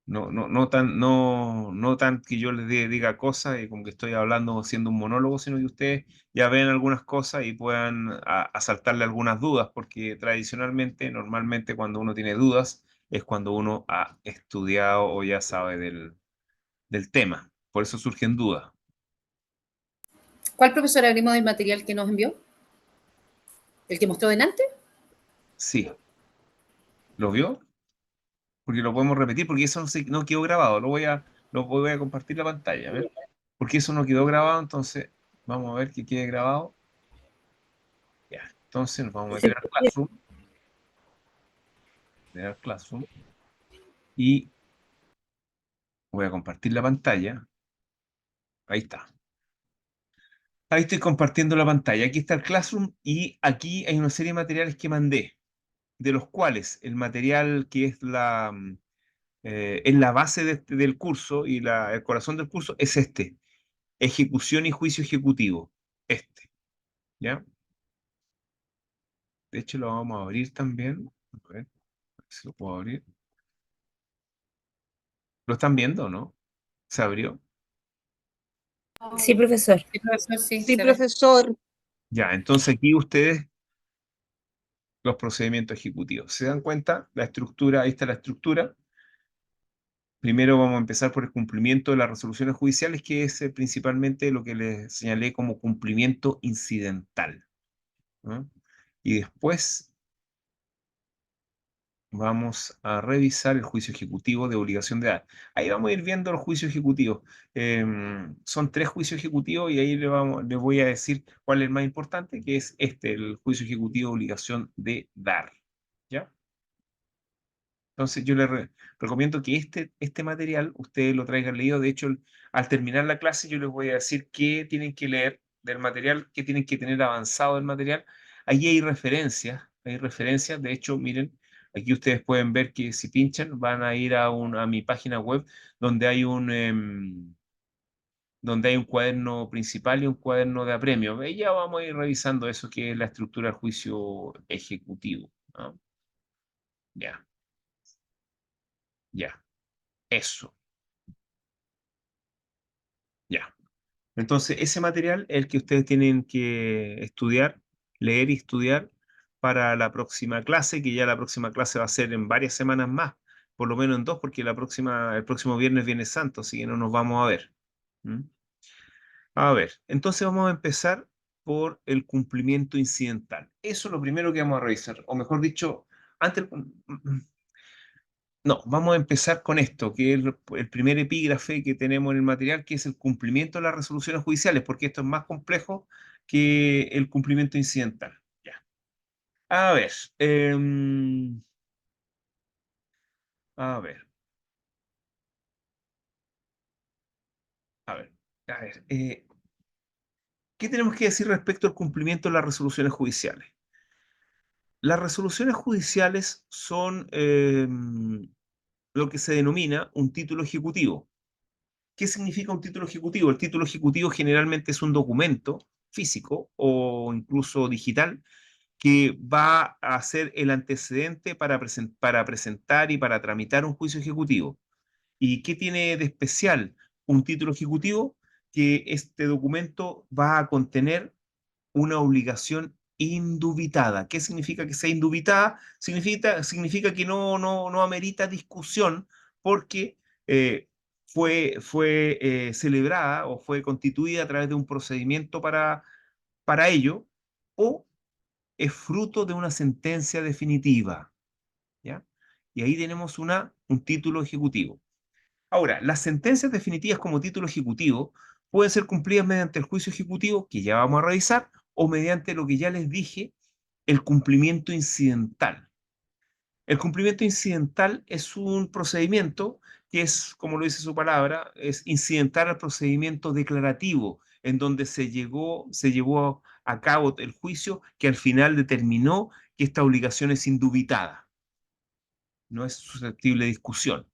no tan que yo les diga cosas y como que estoy hablando haciendo un monólogo, sino que ustedes ya ven algunas cosas y puedan asaltarle algunas dudas, porque tradicionalmente, normalmente cuando uno tiene dudas es cuando uno ha estudiado o ya sabe del tema. Por eso surgen dudas. ¿Cuál profesor abrimos el material que nos envió? ¿El que mostró delante? Sí. ¿Lo vio? Porque lo podemos repetir, porque eso no quedó grabado. Lo voy a compartir la pantalla, a ver. Porque eso no quedó grabado, entonces vamos a ver que quede grabado. Ya, entonces nos vamos a meter al Classroom y voy a compartir la pantalla. Ahí está. Ahí estoy compartiendo la pantalla. Aquí está el Classroom y aquí hay una serie de materiales que mandé, de los cuales el material que es la base del curso y el corazón del curso es este, ejecución y juicio ejecutivo. Este, ¿ya? De hecho, lo vamos a abrir también. A ver si lo puedo abrir. ¿Lo están viendo o no? ¿Se abrió? Sí, profesor. Sí, profesor, sí. Sí, profesor. Ya, entonces aquí ustedes, los procedimientos ejecutivos. ¿Se dan cuenta? La estructura, ahí está la estructura. Primero vamos a empezar por el cumplimiento de las resoluciones judiciales, que es principalmente lo que les señalé como cumplimiento incidental, ¿no? Y después vamos a revisar el juicio ejecutivo de obligación de dar. Ahí vamos a ir viendo los juicios ejecutivos. Son 3 juicios ejecutivos y ahí les voy a decir cuál es el más importante, que es el juicio ejecutivo de obligación de dar. ¿Ya? Entonces yo les recomiendo que este material ustedes lo traigan leído. De hecho, al terminar la clase yo les voy a decir qué tienen que leer del material, qué tienen que tener avanzado del material. Allí hay referencias, hay referencias. De hecho, miren, aquí ustedes pueden ver que si pinchan van a ir a mi página web donde donde hay un cuaderno principal y un cuaderno de apremio. Y ya vamos a ir revisando eso que es la estructura del juicio ejecutivo, ¿no? Ya, ya, eso. Ya. Entonces, ese material es el que ustedes tienen que estudiar, leer y estudiar para la próxima clase, que ya la próxima clase va a ser en varias semanas más, por lo menos en 2, porque el próximo viernes viene Santo, así que no nos vamos a ver. ¿Mm? A ver, entonces vamos a empezar por el cumplimiento incidental. Eso es lo primero que vamos a revisar, o mejor dicho, antes, no, vamos a empezar con esto, que es el primer epígrafe que tenemos en el material, que es el cumplimiento de las resoluciones judiciales, porque esto es más complejo que el cumplimiento incidental. Ya. A ver, a ver, a ver, a ver. ¿Qué tenemos que decir respecto al cumplimiento de las resoluciones judiciales? Las resoluciones judiciales son lo que se denomina un título ejecutivo. ¿Qué significa un título ejecutivo? El título ejecutivo generalmente es un documento físico o incluso digital que va a ser el antecedente para presentar y para tramitar un juicio ejecutivo. ¿Y qué tiene de especial un título ejecutivo? Que este documento va a contener una obligación indubitada. ¿Qué significa que sea indubitada? Significa que no amerita discusión porque fue celebrada o fue constituida a través de un procedimiento para ello, o es fruto de una sentencia definitiva, ¿ya? Y ahí tenemos un título ejecutivo. Ahora, las sentencias definitivas como título ejecutivo pueden ser cumplidas mediante el juicio ejecutivo, que ya vamos a revisar, o mediante lo que ya les dije, el cumplimiento incidental. El cumplimiento incidental es un procedimiento que es, como lo dice su palabra, es incidental al procedimiento declarativo, en donde se llevó a cabo el juicio que al final determinó que esta obligación es indubitada, no es susceptible de discusión.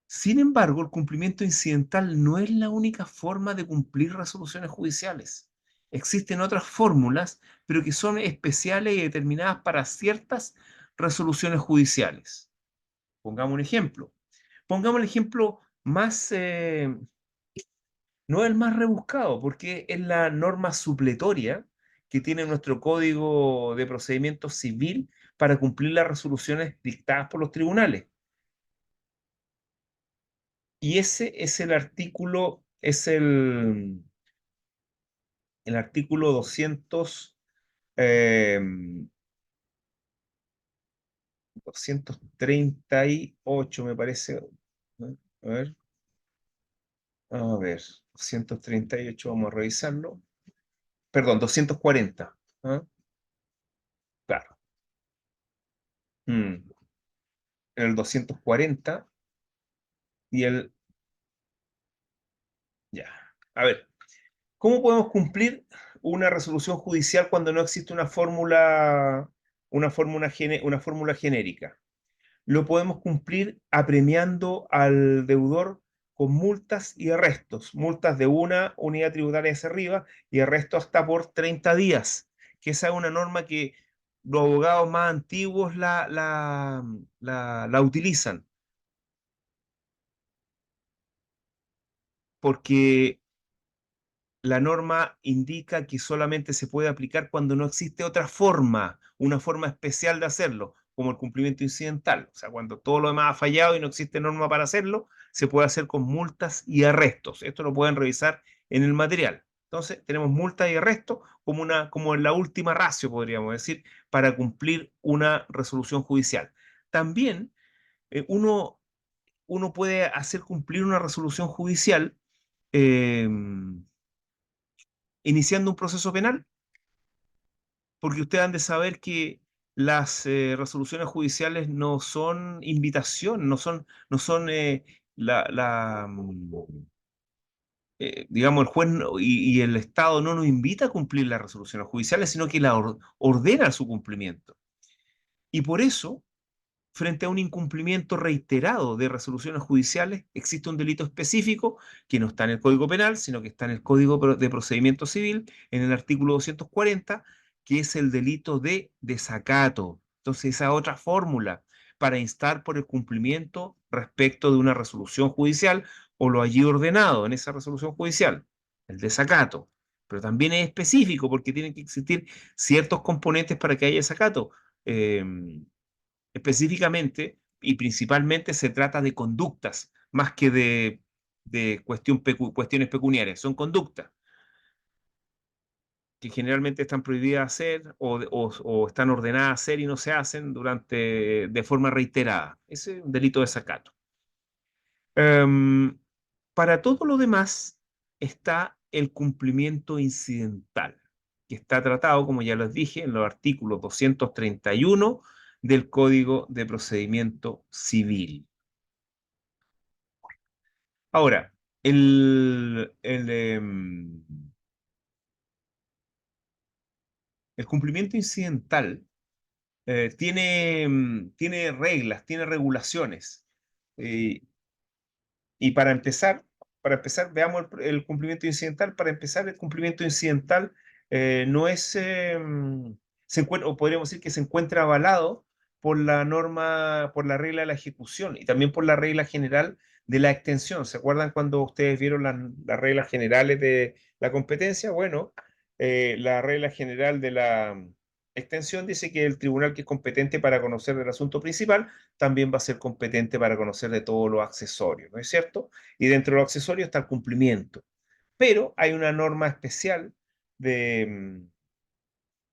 Sin embargo, el cumplimiento incidental no es la única forma de cumplir resoluciones judiciales. Existen otras fórmulas, pero que son especiales y determinadas para ciertas resoluciones judiciales. Pongamos un ejemplo. Pongamos el ejemplo más, no el más rebuscado, porque es la norma supletoria que tiene nuestro Código de Procedimiento Civil para cumplir las resoluciones dictadas por los tribunales. Y ese es el artículo, el artículo 238, me parece. A ver, 238, vamos a revisarlo. Perdón, 240. ¿Ah? Claro. El 240 y el... Ya. A ver, ¿cómo podemos cumplir una resolución judicial cuando no existe una fórmula genérica? Lo podemos cumplir apremiando al deudor con multas y arrestos, multas de una unidad tributaria hacia arriba y arresto hasta por 30 días, que esa es una norma que los abogados más antiguos la utilizan, porque la norma indica que solamente se puede aplicar cuando no existe otra forma, una forma especial de hacerlo, como el cumplimiento incidental. O sea, cuando todo lo demás ha fallado y no existe norma para hacerlo, se puede hacer con multas y arrestos. Esto lo pueden revisar en el material. Entonces, tenemos multas y arrestos como en la última ratio, podríamos decir, para cumplir una resolución judicial. También uno puede hacer cumplir una resolución judicial eh, iniciando un proceso penal, porque ustedes han de saber que las resoluciones judiciales no son invitación, no son digamos, el juez y el Estado no nos invita a cumplir las resoluciones judiciales, sino que la ordena su cumplimiento. Y por eso, frente a un incumplimiento reiterado de resoluciones judiciales, existe un delito específico que no está en el Código Penal, sino que está en el Código de Procedimiento Civil, en el artículo 240, que es el delito de desacato. Entonces, esa otra fórmula para instar por el cumplimiento respecto de una resolución judicial o lo allí ordenado en esa resolución judicial, el desacato. Pero también es específico porque tienen que existir ciertos componentes para que haya desacato. Específicamente y principalmente se trata de conductas, más que de cuestiones pecuniarias. Son conductas que generalmente están prohibidas hacer o están ordenadas a hacer y no se hacen de forma reiterada. Ese es un delito de desacato. Para todo lo demás está el cumplimiento incidental, que está tratado, como ya les dije, en los artículos 231 del Código de Procedimiento Civil. Ahora, el cumplimiento incidental tiene reglas, tiene regulaciones. eh, y veamos el cumplimiento incidental. Para empezar, el cumplimiento incidental no es, o podríamos decir que se encuentra avalado por la norma, por la regla de la ejecución y también por la regla general de la extensión. ¿Se acuerdan cuando ustedes vieron las reglas generales de la competencia? Bueno, la regla general de la extensión dice que el tribunal que es competente para conocer del asunto principal también va a ser competente para conocer de todos los accesorios, ¿no es cierto? Y dentro de los accesorios está el cumplimiento. Pero hay una norma especial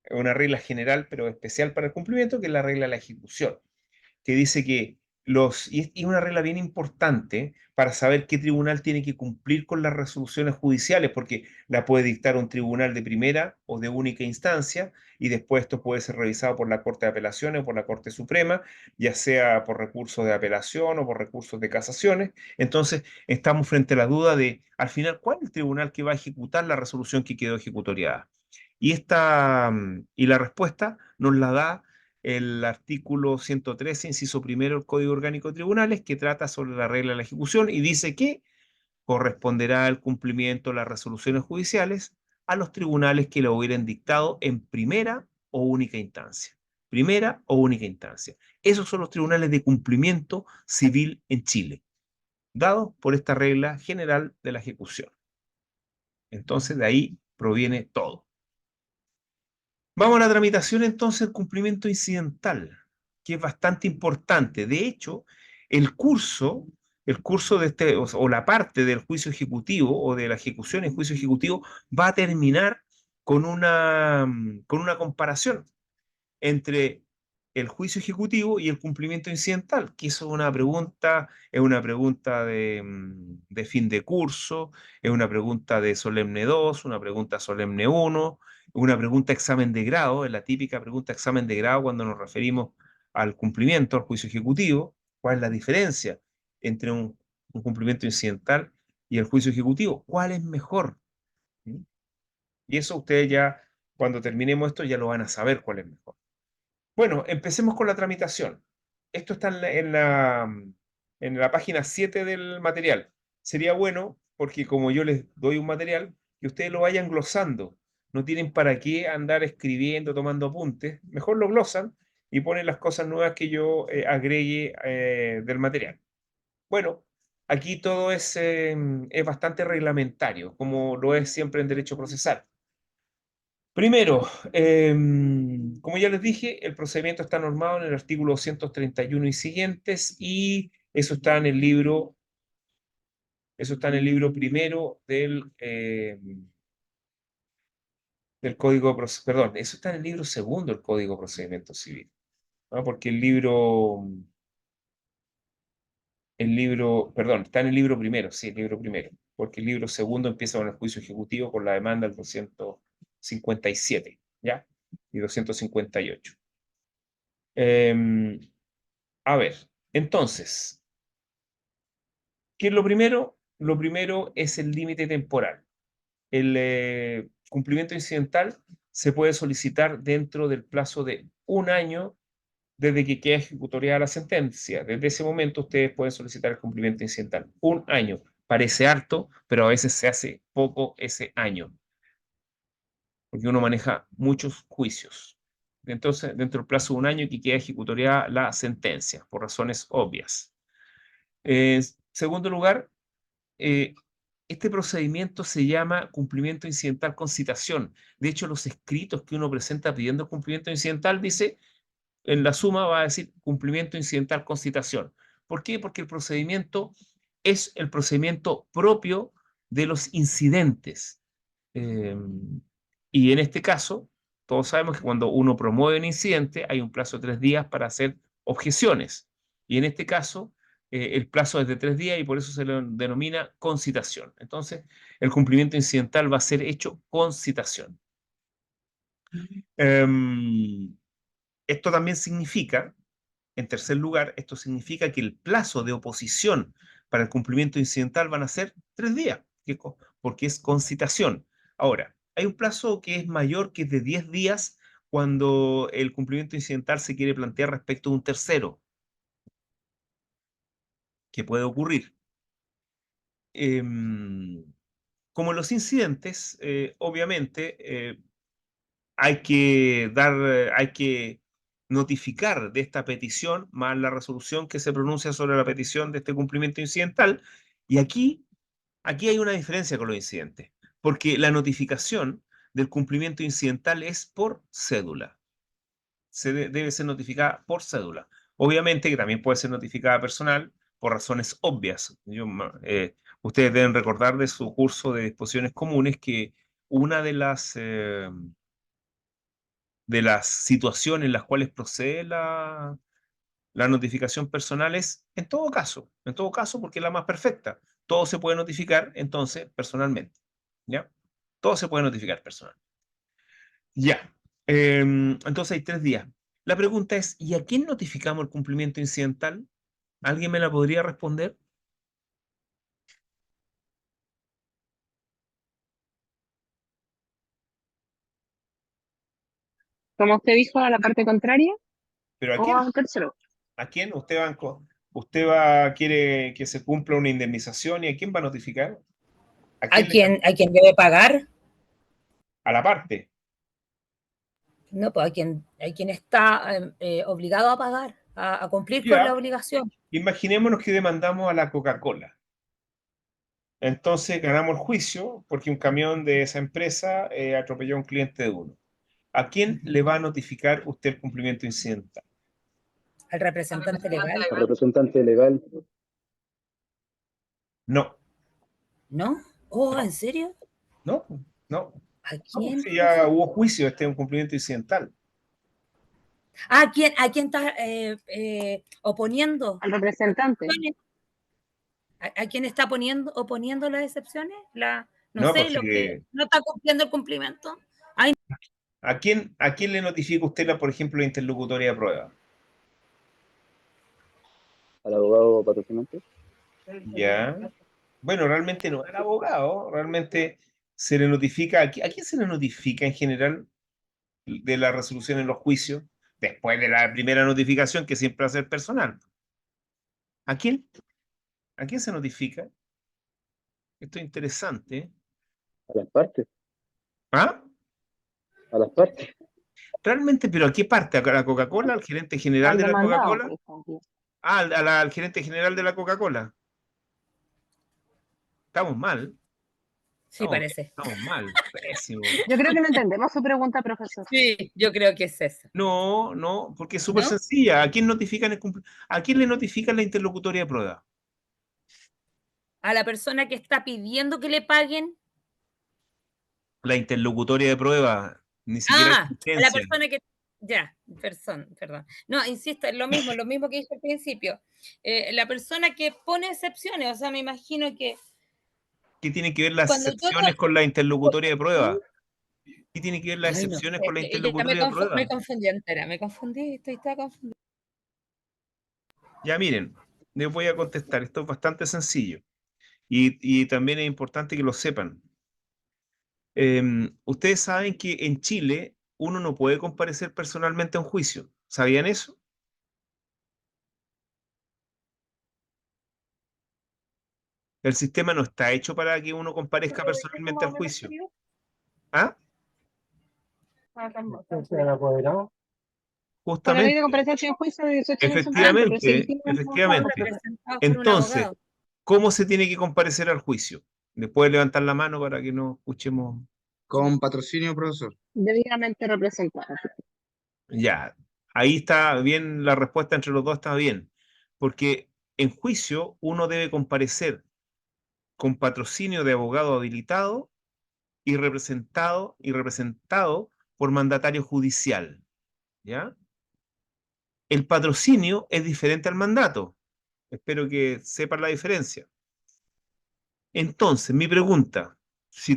una regla general, pero especial para el cumplimiento, que es la regla de la ejecución, que dice que y una regla bien importante para saber qué tribunal tiene que cumplir con las resoluciones judiciales, porque la puede dictar un tribunal de primera o de única instancia, y después esto puede ser revisado por la Corte de Apelaciones o por la Corte Suprema, ya sea por recursos de apelación o por recursos de casaciones. Entonces, estamos frente a la duda de, al final, ¿cuál es el tribunal que va a ejecutar la resolución que quedó ejecutoriada? Y la respuesta nos la da el artículo 113, inciso primero del Código Orgánico de Tribunales, que trata sobre la regla de la ejecución y dice que corresponderá el cumplimiento de las resoluciones judiciales a los tribunales que lo hubieran dictado en primera o única instancia. Primera o única instancia. Esos son los tribunales de cumplimiento civil en Chile, dados por esta regla general de la ejecución. Entonces, de ahí proviene todo. Vamos a la tramitación entonces del cumplimiento incidental, que es bastante importante. De hecho, el curso de este, o la parte del juicio ejecutivo o de la ejecución en juicio ejecutivo va a terminar con una comparación entre el juicio ejecutivo y el cumplimiento incidental, que eso es una pregunta de fin de curso, es una pregunta de solemne 2, una pregunta solemne 1, una pregunta examen de grado, es la típica pregunta examen de grado cuando nos referimos al cumplimiento, al juicio ejecutivo. ¿Cuál es la diferencia entre un cumplimiento incidental y el juicio ejecutivo? ¿Cuál es mejor? ¿Mm? Y eso ustedes ya, cuando terminemos esto, ya lo van a saber cuál es mejor. Bueno, empecemos con la tramitación. Esto está en la página 7 del material. Sería bueno, porque como yo les doy un material, que ustedes lo vayan glosando. No tienen para qué andar escribiendo, tomando apuntes. Mejor lo glosan y ponen las cosas nuevas que yo agregue del material. Bueno, aquí todo es bastante reglamentario, como lo es siempre en derecho procesal. Primero, como ya les dije, el procedimiento está normado en el artículo 231 y siguientes, y eso está en el libro primero del Código, perdón, eso está en el libro segundo del Código de Procedimiento Civil, ¿no? Porque perdón, está en el libro primero, sí, el libro primero, porque el libro segundo empieza con el juicio ejecutivo con la demanda del 257, ¿ya? Y 258. A ver, entonces, ¿qué es lo primero? Lo primero es el límite temporal. El cumplimiento incidental se puede solicitar dentro del plazo de un año desde que quede ejecutoriada la sentencia. Desde ese momento ustedes pueden solicitar el cumplimiento incidental. Un año. Parece harto, pero a veces se hace poco ese año, porque uno maneja muchos juicios. Entonces, dentro del plazo de un año que queda ejecutoriada la sentencia, por razones obvias. En segundo lugar, este procedimiento se llama cumplimiento incidental con citación. De hecho, los escritos que uno presenta pidiendo cumplimiento incidental dice, en la suma va a decir cumplimiento incidental con citación. ¿Por qué? Porque el procedimiento es el procedimiento propio de los incidentes. Y en este caso, todos sabemos que cuando uno promueve un incidente, hay un plazo de 3 días para hacer objeciones. Y en este caso, el plazo es de 3 días y por eso se lo denomina concitación. Entonces, el cumplimiento incidental va a ser hecho con citación. Esto también significa, en tercer lugar, esto significa que el plazo de oposición para el cumplimiento incidental van a ser 3 días, porque es concitación. Ahora, hay un plazo que es mayor, que es de 10 días cuando el cumplimiento incidental se quiere plantear respecto a un tercero, que puede ocurrir. Como en los incidentes, obviamente, hay que notificar de esta petición más la resolución que se pronuncia sobre la petición de este cumplimiento incidental. Y aquí hay una diferencia con los incidentes, porque la notificación del cumplimiento incidental es por cédula. Debe ser notificada por cédula. Obviamente que también puede ser notificada personal por razones obvias. Ustedes deben recordar de su curso de disposiciones comunes que una de las situaciones en las cuales procede La notificación personal es en todo caso, porque es la más perfecta. Todo se puede notificar, entonces, personalmente. ¿Ya? Todo se puede notificar personalmente. Ya. Entonces hay 3 días. La pregunta es, ¿y a quién notificamos el cumplimiento incidental? ¿Alguien me la podría responder? Como usted dijo, a la parte contraria ¿Pero a o quién? a un tercero. ¿A quién? Quiere que se cumpla una indemnización y ¿a quién va a notificar? ¿A quién ¿A quién debe pagar? a la parte? No, pues a quien está obligado a pagar, a cumplir con la obligación. Imaginémonos que demandamos a la Coca-Cola. Entonces ganamos el juicio porque un camión de esa empresa atropelló a un cliente de uno. ¿A quién le va a notificar usted el cumplimiento incidental? Al representante legal. El representante legal. No. ¿No? Oh, No. ¿en serio? No. ¿A No, quién? si ya hubo juicio, este es un cumplimiento incidental. ¿A quién está oponiendo? Al representante. ¿A quién está oponiendo las excepciones? No, sé, pues lo que no está cumpliendo el cumplimiento. ¿A quién le notifica usted, por ejemplo, la interlocutoria de prueba? Al abogado patrocinante. Ya. Bueno, realmente no al abogado, realmente se le notifica, ¿a quién se le notifica en general de la resolución en los juicios? Después de la primera notificación, que siempre hace el personal. ¿A quién? ¿A quién se notifica? Esto es interesante. A las partes. ¿Ah? A las partes. Realmente, ¿pero a qué parte? ¿A la Coca-Cola? ¿Al gerente general de la Coca-Cola? Al gerente general de la Coca-Cola. Estamos mal. Sí, parece. Estamos mal, pésimo. Yo creo que no entendemos su pregunta, profesor. Sí, yo creo que es esa. No, porque es súper ¿No? sencilla. ¿A quién ¿A quién le notifican la interlocutoria de prueba? A la persona que está pidiendo que le paguen. La interlocutoria de prueba, ni siquiera A la persona que... Ya, perdón. No, insisto, es lo mismo que dije al principio. La persona que pone excepciones, o sea, me imagino que... ¿Qué tiene que ver las excepciones con la interlocutoria de prueba? ¿Qué tiene que ver las Ay, no excepciones sé, con la ya interlocutoria de prueba? me confundí entera, estaba confundida. Ya miren, les voy a contestar, esto es bastante sencillo y también es importante que lo sepan. Ustedes saben que en Chile uno no puede comparecer personalmente a un juicio. ¿Sabían eso? El sistema no está hecho para que uno comparezca personalmente al juicio. ¿Ah? Con la ley de Justamente. comparecencia en juicio de 18 años Efectivamente. Entonces, ¿cómo se tiene que comparecer al juicio? ¿Le puede levantar la mano para que no escuchemos? Con patrocinio, profesor. debidamente representado. Ya, ahí está bien, la respuesta entre los dos está bien, porque en juicio uno debe comparecer con patrocinio de abogado habilitado y representado por mandatario judicial, ¿ya? El patrocinio es diferente al mandato. Espero que sepan la diferencia. Entonces, mi pregunta, si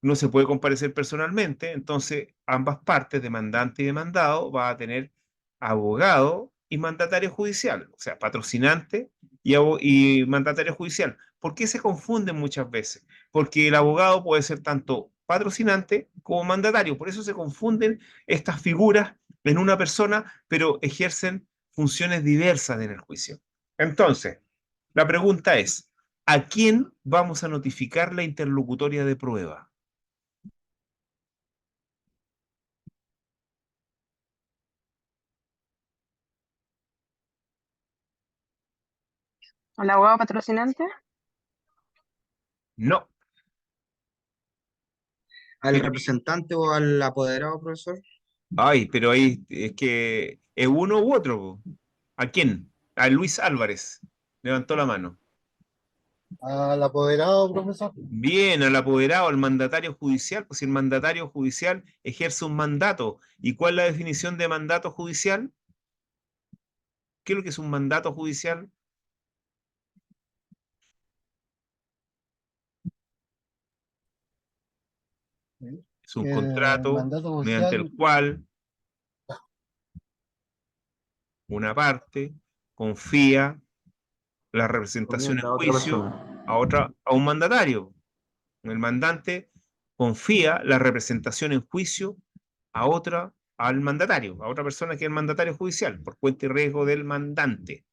no se puede comparecer personalmente, entonces ambas partes, demandante y demandado, va a tener abogado y mandatario judicial, o sea, patrocinante y mandatario judicial. ¿Por qué se confunden muchas veces? Porque el abogado puede ser tanto patrocinante como mandatario, por eso se confunden estas figuras en una persona, pero ejercen funciones diversas en el juicio. Entonces, la pregunta es, ¿a quién vamos a notificar la interlocutoria de prueba? ¿Al abogado patrocinante? No. ¿Al representante o al apoderado, profesor? Ay, pero ahí es que es uno u otro, po. ¿A quién? A Luis Álvarez. Levantó la mano. Al apoderado, profesor. Bien, al apoderado, al mandatario judicial, pues si el mandatario judicial ejerce un mandato. ¿Y cuál es la definición de mandato judicial? ¿Qué es lo que es un mandato judicial? Es un contrato mandato mediante judicial, el cual una parte confía la representación en Encomienda a otra juicio persona. a un mandatario. El mandante confía la representación en juicio al mandatario, a otra persona que es el mandatario judicial, por cuenta y riesgo del mandante.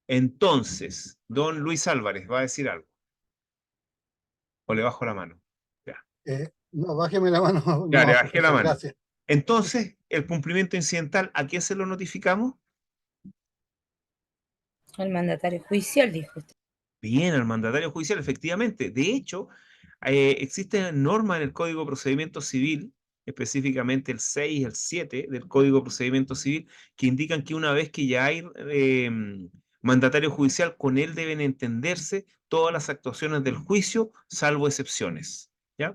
Entonces, don Luis Álvarez va a decir algo. ¿O le bajo la mano? Ya, no, bájeme la mano. ya No, le bajé la mano. gracias. Entonces, el cumplimiento incidental, ¿a quién se lo notificamos? Al mandatario judicial, dijo usted. Bien, al mandatario judicial, efectivamente. De hecho, existen normas en el Código de Procedimiento Civil, específicamente el 6 y el 7 del Código de Procedimiento Civil, que indican que una vez que ya hay mandatario judicial, con él deben entenderse todas las actuaciones del juicio, salvo excepciones. ¿Ya?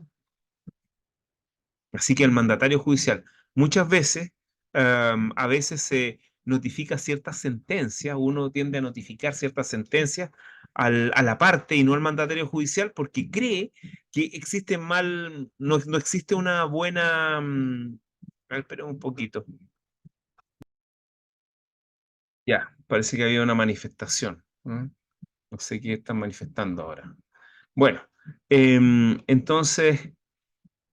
Así que el mandatario judicial, muchas veces, a veces se notifica ciertas sentencias, uno tiende a notificar ciertas sentencias a la parte y no al mandatario judicial porque cree que existe no existe una buena... a ver, espera un poquito. Ya, parece que había una manifestación. No sé qué están manifestando ahora. Bueno, entonces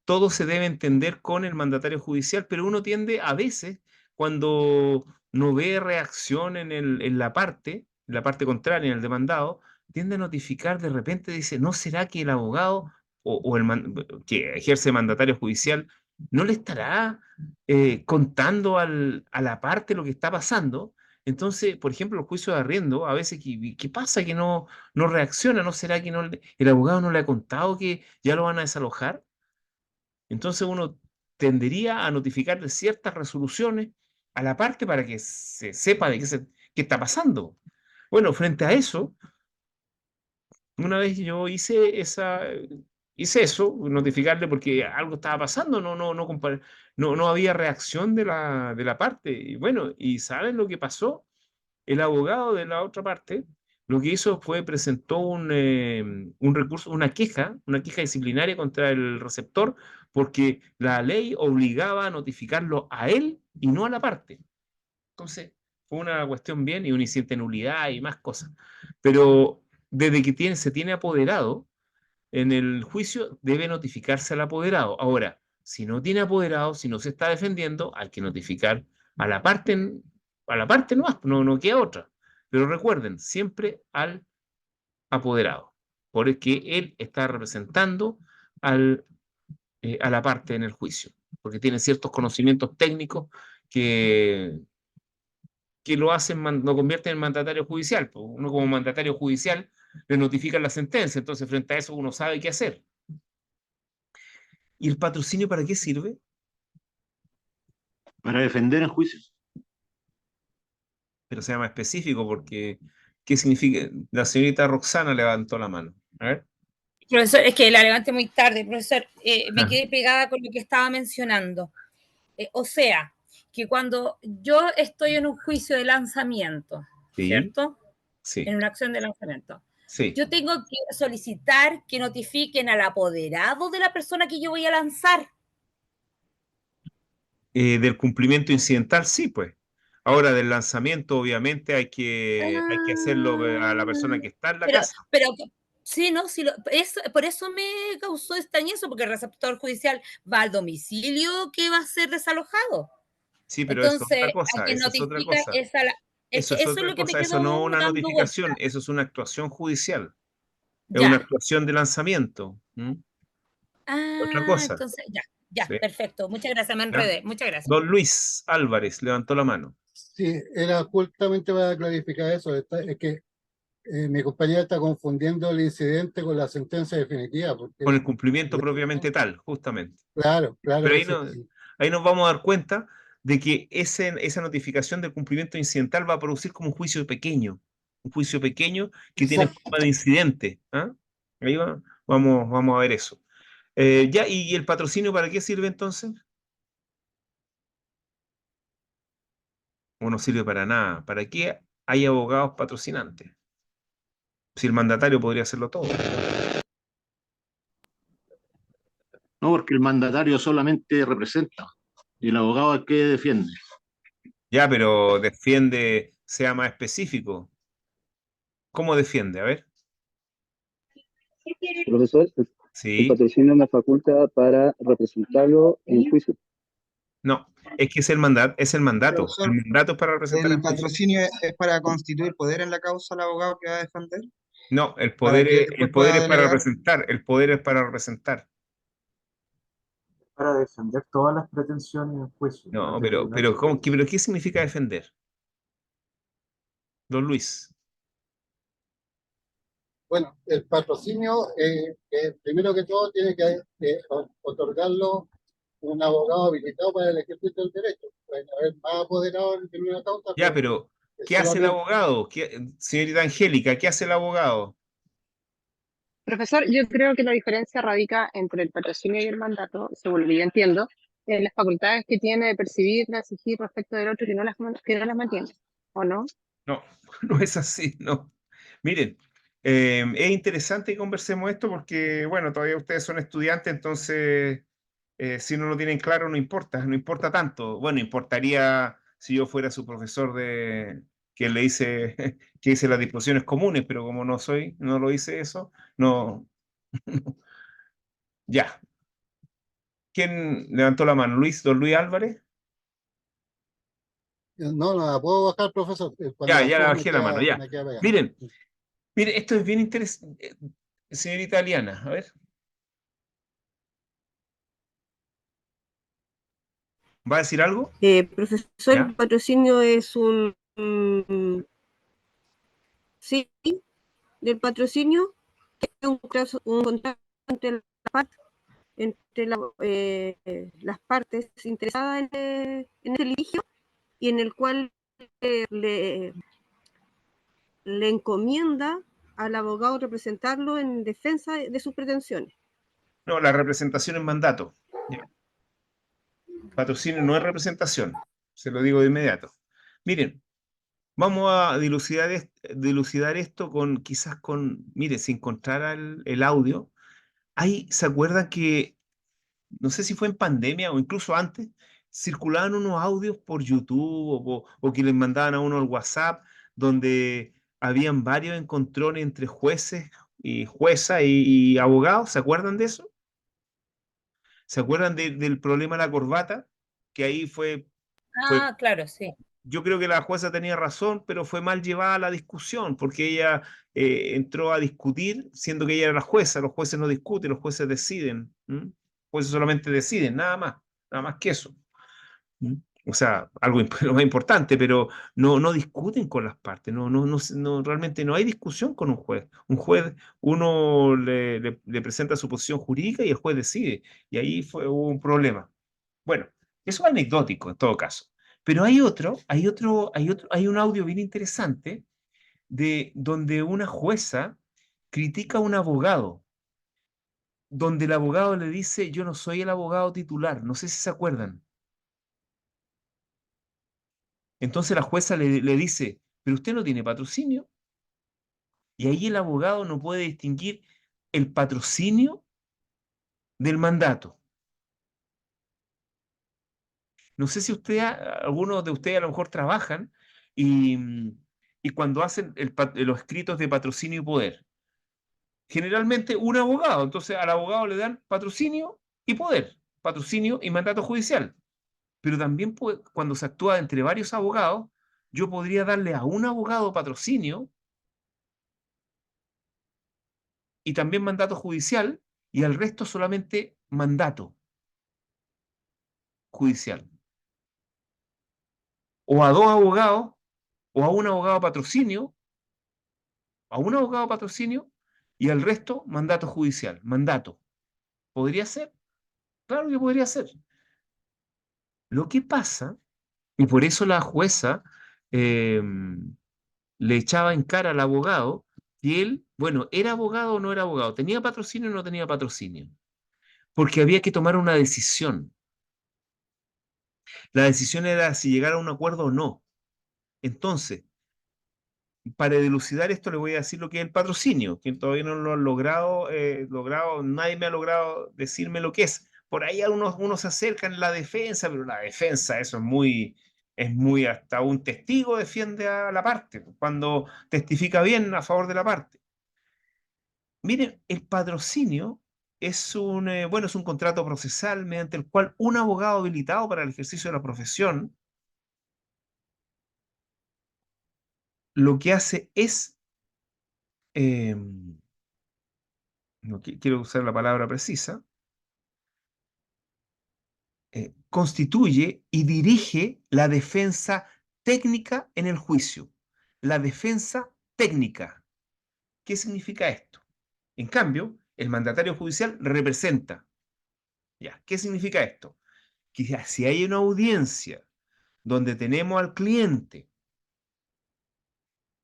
todo se debe entender con el mandatario judicial, pero uno tiende a veces, cuando no ve reacción en la parte contraria, en el demandado, tiende a notificar, de repente dice, ¿no será que el abogado que ejerce mandatario judicial no le estará contando a la parte lo que está pasando? Entonces, por ejemplo, el juicio de arriendo, a veces, ¿qué pasa? Que no reacciona, ¿no será que el abogado no le ha contado que ya lo van a desalojar? Entonces uno tendería a notificarle ciertas resoluciones a la parte para que se sepa de qué está pasando. Bueno, frente a eso, una vez yo hice eso, notificarle porque algo estaba pasando, no había reacción de la parte. Y bueno, ¿y saben lo que pasó? El abogado de la otra parte lo que hizo fue presentó un recurso, una queja disciplinaria contra el receptor, porque la ley obligaba a notificarlo a él y no a la parte. Entonces, fue una cuestión bien y un incidente de nulidad y más cosas. Pero desde que se tiene apoderado, en el juicio debe notificarse al apoderado. Ahora, si no tiene apoderado, si no se está defendiendo, hay que notificar a la parte nomás, no queda otra. Pero recuerden, siempre al apoderado, porque él está representando a la parte en el juicio, porque tiene ciertos conocimientos técnicos que lo convierten en mandatario judicial. Pues uno como mandatario judicial le notifican la sentencia, entonces frente a eso uno sabe qué hacer. ¿Y el patrocinio para qué sirve? Para defender en juicios. Pero sea más específico, porque ¿qué significa? La señorita Roxana levantó la mano. A ver. Profesor, es que la levanté muy tarde, profesor. Me quedé pegada con lo que estaba mencionando. O sea, que cuando yo estoy en un juicio de lanzamiento, Sí. ¿cierto? Sí. En una acción de lanzamiento. Sí. Yo tengo que solicitar que notifiquen al apoderado de la persona que yo voy a lanzar. Del cumplimiento incidental, sí, pues. Ahora, del lanzamiento, obviamente, hay que hacerlo a la persona que está en la casa. Pero sí, ¿no? Sí, por eso me causó extrañeza, porque el receptor judicial va al domicilio que va a ser desalojado. Sí, pero entonces, eso es otra cosa. a quien notifica es a la... Eso es otra cosa, eso no es una notificación, eso es una actuación judicial. Es una actuación de lanzamiento. Otra cosa. Entonces, ya, Sí. perfecto. Muchas gracias, me enredé. Muchas gracias. Don Luis Álvarez levantó la mano. Sí, era justamente para clarificar eso. Es que mi compañera está confundiendo el incidente con la sentencia definitiva. Con el cumplimiento propiamente tal, justamente. Claro. Pero ahí nos vamos a dar cuenta de que esa notificación del cumplimiento incidental va a producir como un juicio pequeño que tiene forma de incidente. Ahí vamos a ver eso. ¿Y el patrocinio para qué sirve entonces? ¿O no sirve para nada? ¿Para qué hay abogados patrocinantes. Si el mandatario podría hacerlo todo. No, porque el mandatario solamente representa y el abogado es el que defiende. Ya, pero defiende, sea más específico. ¿Cómo defiende? A ver. Profesor, el Sí. patrocinio es una facultad para representarlo en juicio. No, es que es el mandato. Profesor, El mandato es para representar ¿el en juicio. patrocinio es para constituir poder en la causa al abogado que va a defender? No, el Para poder, que el después poder pueda es para delegar. representar. El poder es para representar. Para defender todas las pretensiones en juicio No, ante pero tribunal superior. pero ¿qué significa defender? Don Luis. Bueno, el patrocinio, primero que todo, tiene que otorgarlo un abogado habilitado para el ejercicio del derecho. Pueden haber más apoderados en una causa, Ya, pero pero ¿qué hace el abogado? Señorita Angélica, ¿qué hace el abogado? Profesor, yo creo que la diferencia radica entre el patrocinio y el mandato, según lo que yo entiendo, en las facultades que tiene de percibir, de exigir respecto del otro que no las mantiene, ¿o no? No, no es así, no. Miren, es interesante que conversemos esto porque, bueno, todavía ustedes son estudiantes, entonces, si no lo tienen claro, no importa tanto. Bueno, importaría si yo fuera su profesor que le hice, que hice las disposiciones comunes, pero como no lo hice eso, no. Ya. ¿Quién levantó la mano? Don Luis Álvarez. No, no la puedo bajar, profesor. Cuando Ya, la ya subo bajé la mano, ya. me queda pegada. Miren, esto es bien interesante. Señorita Aliana, a ver. ¿Va a decir algo? Profesor, ¿Ya? el patrocinio es sí, del patrocinio es un contrato entre las partes interesadas en el litigio y en el cual le encomienda al abogado representarlo en defensa de sus pretensiones. No, la representación es mandato. ¿Ya? Patrocinio no es representación. Se lo digo de inmediato. Miren, vamos a dilucidar esto mire, si encontrara el audio. Ahí, ¿se acuerdan que, no sé si fue en pandemia o incluso antes, circulaban unos audios por YouTube o que les mandaban a uno al WhatsApp, donde habían varios encontrones entre jueces y jueza y abogados? ¿Se acuerdan de eso? ¿Se acuerdan del problema de la corbata? Que ahí fue, Ah, claro, sí. yo creo que la jueza tenía razón, pero fue mal llevada la discusión, porque ella entró a discutir, siendo que ella era la jueza. Los jueces no discuten, los jueces deciden. ¿M? Los jueces solamente deciden, nada más que eso. ¿M? O sea, algo lo más importante, pero no discuten con las partes, realmente no hay discusión con un juez. Uno le presenta su posición jurídica y el juez decide, y ahí hubo un problema. Bueno, eso es anecdótico en todo caso. Pero hay un audio bien interesante de donde una jueza critica a un abogado, donde el abogado le dice: yo no soy el abogado titular. No sé si se acuerdan. Entonces la jueza le dice: pero usted no tiene patrocinio. Y ahí el abogado no puede distinguir el patrocinio del mandato. No sé si algunos de ustedes a lo mejor trabajan y cuando hacen los escritos de patrocinio y poder, generalmente un abogado, entonces al abogado le dan patrocinio y poder, patrocinio y mandato judicial. Pero también cuando se actúa entre varios abogados, yo podría darle a un abogado patrocinio y también mandato judicial y al resto solamente mandato judicial. O a dos abogados, o a un abogado patrocinio, y al resto mandato judicial, mandato. ¿Podría ser? Claro que podría ser. Lo que pasa, y por eso la jueza le echaba en cara al abogado que él, bueno, ¿era abogado o no era abogado? ¿Tenía patrocinio o no tenía patrocinio? Porque había que tomar una decisión. La decisión era si llegar a un acuerdo o no. Entonces, para dilucidar esto, le voy a decir lo que es el patrocinio, que todavía no lo han logrado, nadie me ha logrado decirme lo que es. Por ahí unos se acercan en la defensa, pero la defensa, eso es muy, hasta un testigo defiende a la parte, cuando testifica bien a favor de la parte. Miren, el patrocinio es es un contrato procesal mediante el cual un abogado habilitado para el ejercicio de la profesión lo que hace es, no quiero usar la palabra precisa, constituye y dirige la defensa técnica en el juicio. La defensa técnica. ¿Qué significa esto? En cambio, el mandatario judicial representa. ¿Ya? ¿Qué significa esto? Que si hay una audiencia donde tenemos al cliente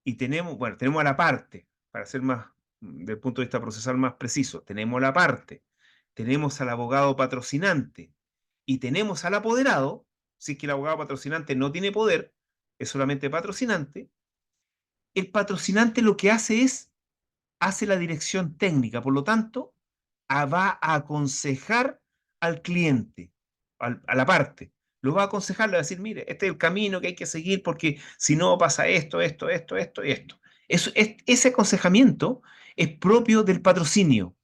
y tenemos a la parte, para ser más, desde el punto de vista procesal más preciso, tenemos la parte, tenemos al abogado patrocinante y tenemos al apoderado, si es que el abogado patrocinante no tiene poder, es solamente patrocinante, el patrocinante lo que hace la dirección técnica, por lo tanto, va a aconsejar al cliente, a la parte, lo va a aconsejar, le va a decir, mire, este es el camino que hay que seguir porque si no pasa esto y esto. Ese aconsejamiento es propio del patrocinio.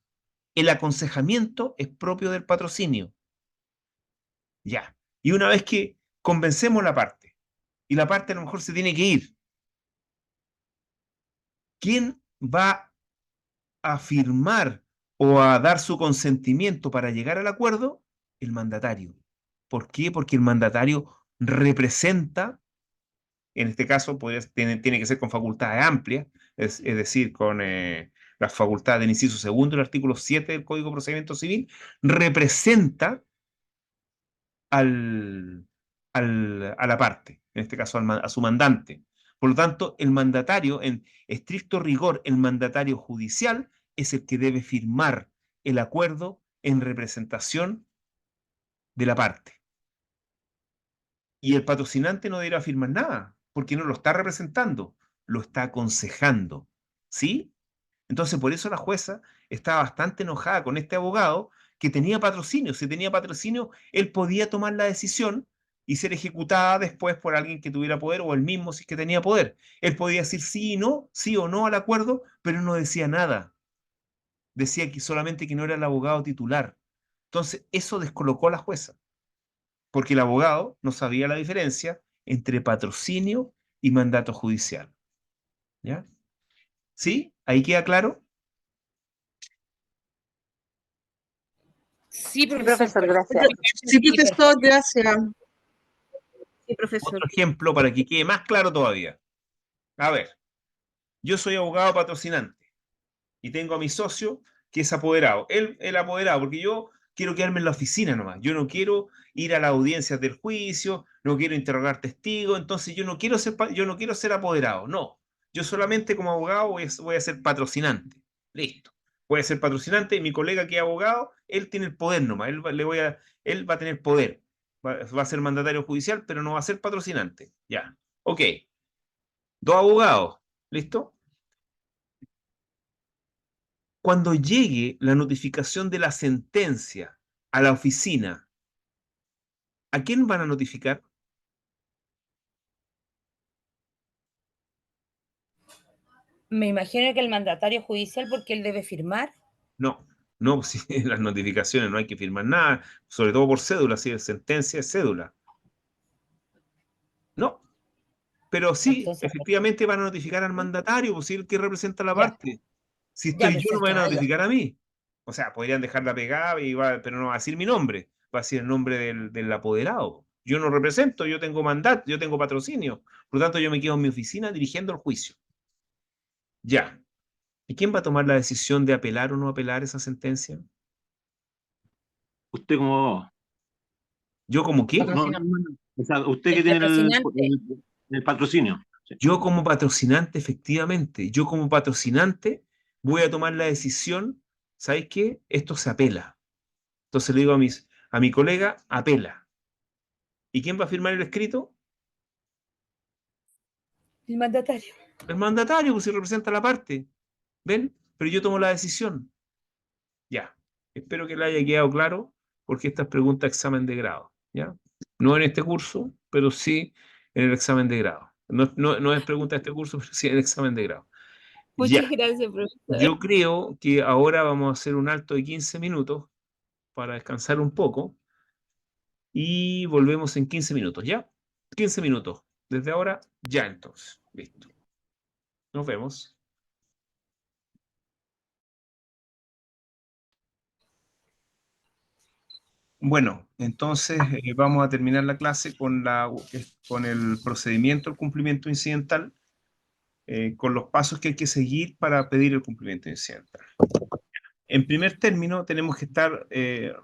El aconsejamiento es propio del patrocinio. Ya. Y una vez que convencemos la parte, y la parte a lo mejor se tiene que ir, ¿quién va a firmar o a dar su consentimiento para llegar al acuerdo? El mandatario. ¿Por qué? Porque el mandatario representa, en este caso tiene que ser con facultades amplias, es decir, con las facultades del inciso segundo del artículo 7 del Código de Procedimiento Civil, representa a la parte, en este caso a su mandante. Por lo tanto, el mandatario, en estricto rigor, el mandatario judicial es el que debe firmar el acuerdo en representación de la parte. Y el patrocinante no deberá firmar nada, porque no lo está representando, lo está aconsejando. ¿Sí? Entonces, por eso la jueza estaba bastante enojada con este abogado que tenía patrocinio. Si tenía patrocinio, él podía tomar la decisión y ser ejecutada después por alguien que tuviera poder o él mismo si es que tenía poder. Él podía decir sí y no, sí o no al acuerdo, pero no decía nada. Decía que solamente que no era el abogado titular. Entonces, eso descolocó a la jueza, porque el abogado no sabía la diferencia entre patrocinio y mandato judicial. ¿Ya? ¿Sí? ¿Ahí queda claro? Sí, profesor, gracias. Sí, profesor, gracias. Sí, profesor. Otro ejemplo para que quede más claro todavía. A ver, yo soy abogado patrocinante y tengo a mi socio que es apoderado. Él, el apoderado, porque yo quiero quedarme en la oficina nomás. Yo no quiero ir a las audiencias del juicio, no quiero interrogar testigos, entonces yo no quiero ser apoderado. No, yo solamente como abogado voy a ser patrocinante. Listo. Voy a ser patrocinante y mi colega que es abogado, él tiene el poder nomás. Él va a tener poder. Va a ser mandatario judicial, pero no va a ser patrocinante. Ya. Ok. Dos abogados. ¿Listo? Cuando llegue la notificación de la sentencia a la oficina, ¿a quién van a notificar? Me imagino que el mandatario judicial, porque él debe firmar. No, no, si las notificaciones no hay que firmar nada, sobre todo por cédula, si es sentencia es cédula. No, pero sí, Entonces, efectivamente van a notificar al mandatario, pues si es el que representa la ya, parte. Si ya, estoy yo, no me perfecto. van a notificar a mí. O sea, podrían dejarla pegada, pero no va a decir mi nombre, va a decir el nombre del apoderado. Yo no represento, yo tengo mandato, yo tengo patrocinio. Por lo tanto, yo me quedo en mi oficina dirigiendo el juicio. Ya. ¿Y quién va a tomar la decisión de apelar o no apelar esa sentencia? Usted como abogado. ¿Yo como qué? No, o sea, usted que El tiene patrocinante. el patrocinio. Sí. Yo como patrocinante, efectivamente, yo como patrocinante voy a tomar la decisión, ¿sabes qué? Esto se apela. Entonces le digo a mi colega, apela. ¿Y quién va a firmar el escrito? El mandatario. El mandatario, pues si representa la parte. ¿Ven? Pero yo tomo la decisión. Ya. Espero que le haya quedado claro, porque esta es pregunta de examen de grado. ¿Ya? No en este curso, pero sí en el examen de grado. No es pregunta de este curso, pero sí en el examen de grado. Muchas Ya. gracias, profesor. Yo creo que ahora vamos a hacer un alto de 15 minutos para descansar un poco y volvemos en 15 minutos, ¿ya? 15 minutos. Desde ahora, ya entonces. Listo. Nos vemos. Bueno, entonces vamos a terminar la clase con el procedimiento del cumplimiento incidental, con los pasos que hay que seguir para pedir el cumplimiento incidental. En primer término, tenemos que estar en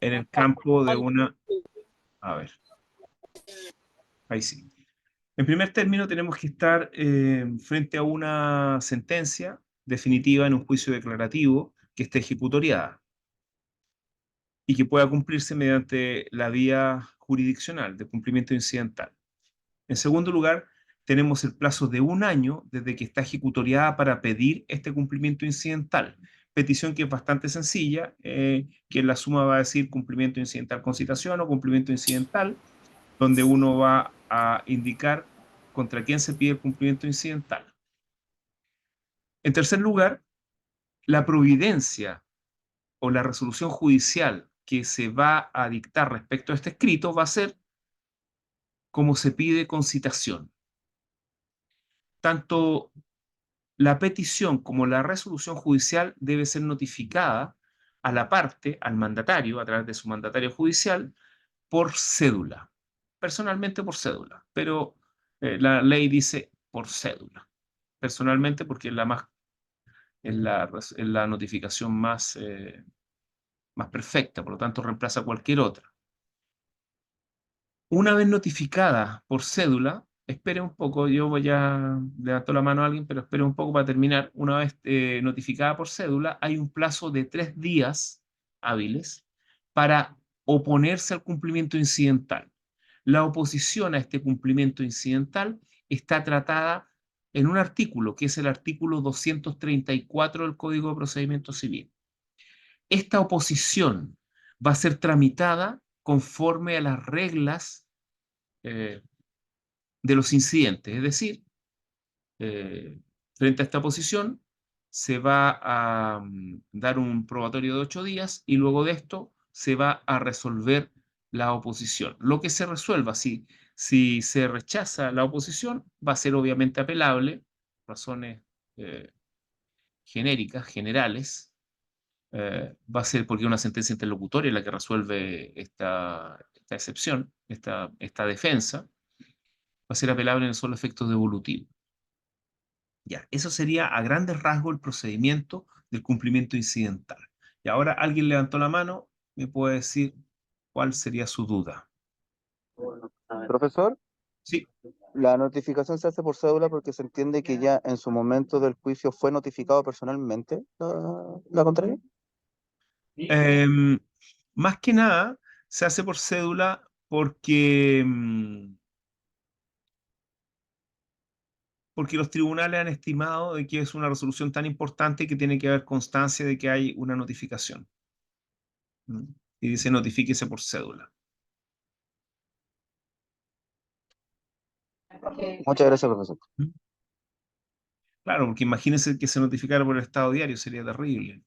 el campo de una... A ver, ahí sí. En primer término, tenemos que estar frente a una sentencia definitiva en un juicio declarativo que esté ejecutoriada y que pueda cumplirse mediante la vía jurisdiccional de cumplimiento incidental. En segundo lugar, tenemos el plazo de 1 año desde que está ejecutoriada para pedir este cumplimiento incidental. Petición que es bastante sencilla, que en la suma va a decir cumplimiento incidental con citación o cumplimiento incidental, donde uno va a indicar contra quién se pide el cumplimiento incidental. En tercer lugar, la providencia o la resolución judicial que se va a dictar respecto a este escrito va a ser como se pide con citación. Tanto la petición como la resolución judicial debe ser notificada a la parte, al mandatario, a través de su mandatario judicial, por cédula. Personalmente por cédula, pero la ley dice por cédula. Personalmente porque es la notificación más perfecta, por lo tanto reemplaza cualquier otra. Una vez notificada por cédula, espere un poco, yo voy a levantar la mano a alguien, pero espere un poco para terminar. Una vez notificada por cédula, hay un plazo de 3 días hábiles para oponerse al cumplimiento incidental. La oposición a este cumplimiento incidental está tratada en un artículo, que es el artículo 234 del Código de Procedimiento Civil. Esta oposición va a ser tramitada conforme a las reglas de los incidentes. Es decir, frente a esta oposición se va a dar un probatorio de 8 días y luego de esto se va a resolver la oposición. Lo que se resuelva, si se rechaza la oposición, va a ser obviamente apelable, razones genéricas, generales, va a ser porque es una sentencia interlocutoria la que resuelve esta excepción, esta defensa, va a ser apelable en el solo efecto devolutivo. Ya, eso sería a grandes rasgos el procedimiento del cumplimiento incidental. Y ahora alguien levantó la mano, me puede decir cuál sería su duda. Profesor, Sí. la notificación se hace por cédula porque se entiende que ya en su momento del juicio fue notificado personalmente la contraria. Más que nada, se hace por cédula porque los tribunales han estimado de que es una resolución tan importante que tiene que haber constancia de que hay una notificación. Y dice notifíquese por cédula. Muchas gracias, profesor. Claro, porque imagínense que se notificara por el Estado Diario, sería terrible.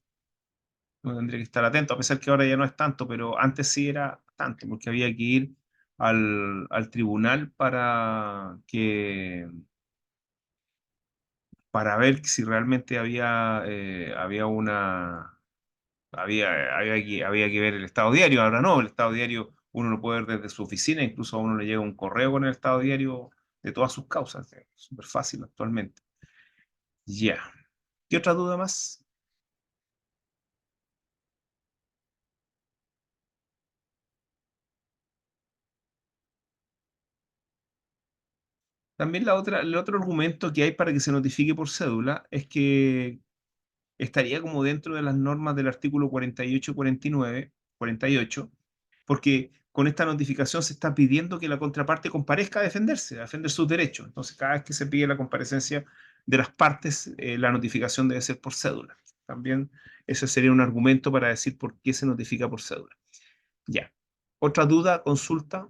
Uno tendría que estar atento, a pesar que ahora ya no es tanto, pero antes sí era tanto, porque había que ir al tribunal para ver si realmente había había que ver el Estado Diario. Ahora no, el Estado Diario uno lo puede ver desde su oficina, incluso a uno le llega un correo con el Estado Diario de todas sus causas. Es súper fácil actualmente. Ya. ¿Qué otra duda más? También el otro argumento que hay para que se notifique por cédula es que estaría como dentro de las normas del artículo 48 y 48, porque con esta notificación se está pidiendo que la contraparte comparezca a defenderse, a defender sus derechos. Entonces, cada vez que se pide la comparecencia de las partes, la notificación debe ser por cédula. También ese sería un argumento para decir por qué se notifica por cédula. Ya. ¿Otra duda, consulta?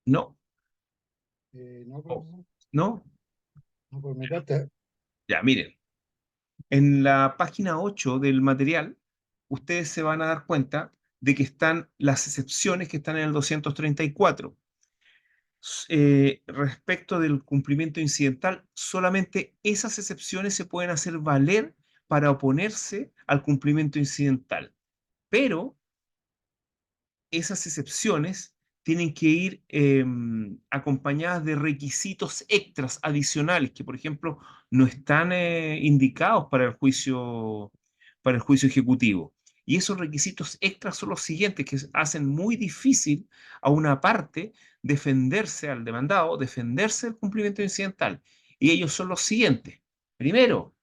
No. No, profesor. ¿No? No, por mi parte. Ya, miren. En la página 8 del material, ustedes se van a dar cuenta de que están las excepciones que están en el 234. Respecto del cumplimiento incidental, solamente esas excepciones se pueden hacer valer para oponerse al cumplimiento incidental. Pero esas excepciones tienen que ir acompañadas de requisitos extras adicionales que, por ejemplo, no están indicados para el juicio ejecutivo. Y esos requisitos extras son los siguientes, que hacen muy difícil a una parte defenderse, al demandado, defenderse del cumplimiento incidental. Y ellos son los siguientes. Primero,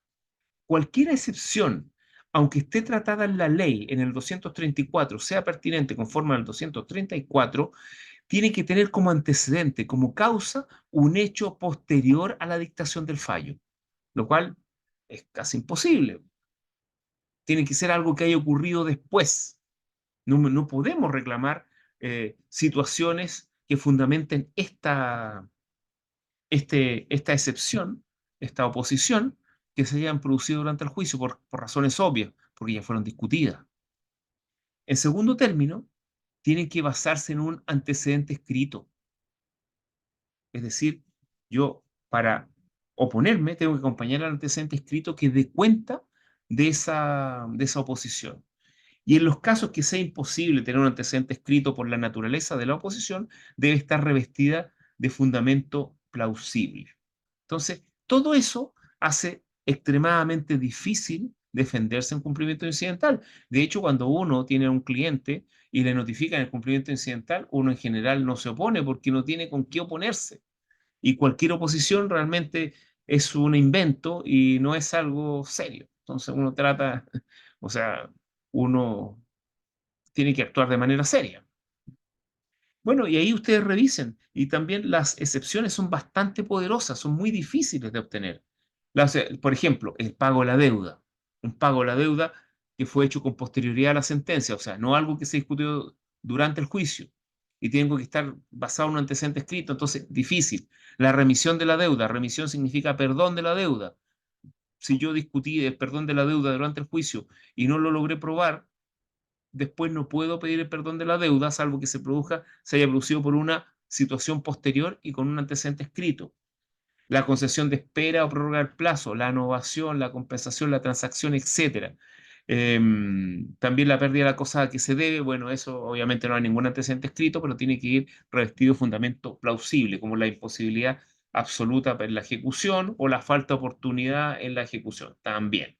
cualquier excepción, aunque esté tratada en la ley, en el 234, sea pertinente conforme al 234, tiene que tener como antecedente, como causa, un hecho posterior a la dictación del fallo, lo cual es casi imposible. Tiene que ser algo que haya ocurrido después. No podemos reclamar situaciones que fundamenten esta excepción, esta oposición, que se hayan producido durante el juicio por razones obvias, porque ya fueron discutidas. En segundo término, tiene que basarse en un antecedente escrito. Es decir, yo para oponerme tengo que acompañar al antecedente escrito que dé cuenta de esa oposición. Y en los casos que sea imposible tener un antecedente escrito por la naturaleza de la oposición, debe estar revestida de fundamento plausible. Entonces, todo eso hace extremadamente difícil defenderse en cumplimiento incidental. De hecho, cuando uno tiene a un cliente y le notifican el cumplimiento incidental, uno en general no se opone porque no tiene con qué oponerse. Y cualquier oposición realmente es un invento y no es algo serio. Entonces uno trata, o sea, uno tiene que actuar de manera seria. Bueno, y ahí ustedes revisen. Y también las excepciones son bastante poderosas, son muy difíciles de obtener. Por ejemplo, el pago de la deuda. Un pago de la deuda que fue hecho con posterioridad a la sentencia, o sea, no algo que se discutió durante el juicio. Y tengo que estar basado en un antecedente escrito, entonces difícil. La remisión de la deuda. Remisión significa perdón de la deuda. Si yo discutí el perdón de la deuda durante el juicio y no lo logré probar, después no puedo pedir el perdón de la deuda, salvo que se haya producido por una situación posterior y con un antecedente escrito. La concesión de espera o prórroga del plazo, la innovación, la compensación, la transacción, etc. También la pérdida de la cosa que se debe, bueno, eso obviamente no hay ningún antecedente escrito, pero tiene que ir revestido de fundamento plausible, como la imposibilidad absoluta en la ejecución o la falta de oportunidad en la ejecución, también.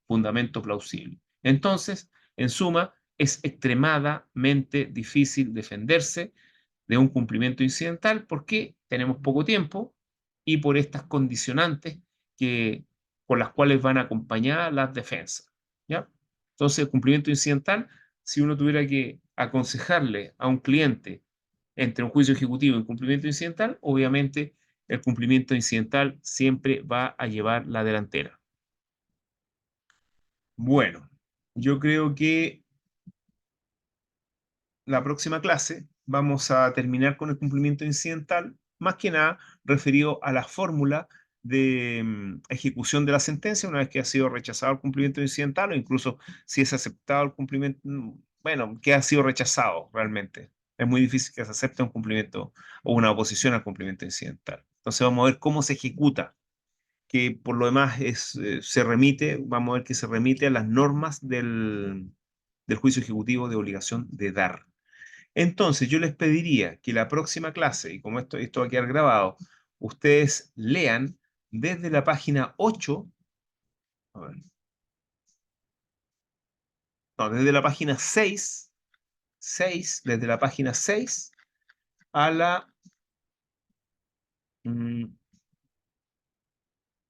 Fundamento plausible. Entonces, en suma, es extremadamente difícil defenderse de un cumplimiento incidental porque tenemos poco tiempo y por estas condicionantes con las cuales van acompañadas las defensas. ¿Ya? Entonces, el cumplimiento incidental, si uno tuviera que aconsejarle a un cliente entre un juicio ejecutivo y un cumplimiento incidental, obviamente el cumplimiento incidental siempre va a llevar la delantera. Bueno, yo creo que la próxima clase vamos a terminar con el cumplimiento incidental, más que nada referido a la fórmula de ejecución de la sentencia una vez que ha sido rechazado el cumplimiento incidental o incluso si es aceptado el cumplimiento, bueno, que ha sido rechazado realmente. Es muy difícil que se acepte un cumplimiento o una oposición al cumplimiento incidental. Entonces vamos a ver cómo se ejecuta, que por lo demás vamos a ver que se remite a las normas del juicio ejecutivo de obligación de dar. Entonces, yo les pediría que la próxima clase, y como esto va a quedar grabado, ustedes lean desde la página 8, a ver, no, desde la página 6, desde la página 6 a la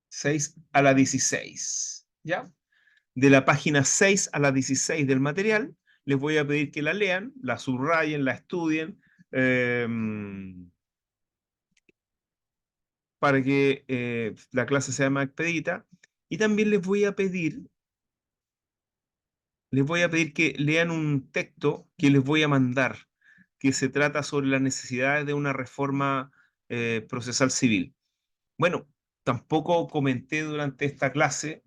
6 a la 16, ¿ya? de la página 6 a la 16 del material. Les voy a pedir que la lean, la subrayen, la estudien, para que la clase sea más expedita. Y también les voy a pedir que lean un texto que les voy a mandar, que se trata sobre las necesidades de una reforma procesal civil. Bueno, tampoco comenté durante esta clase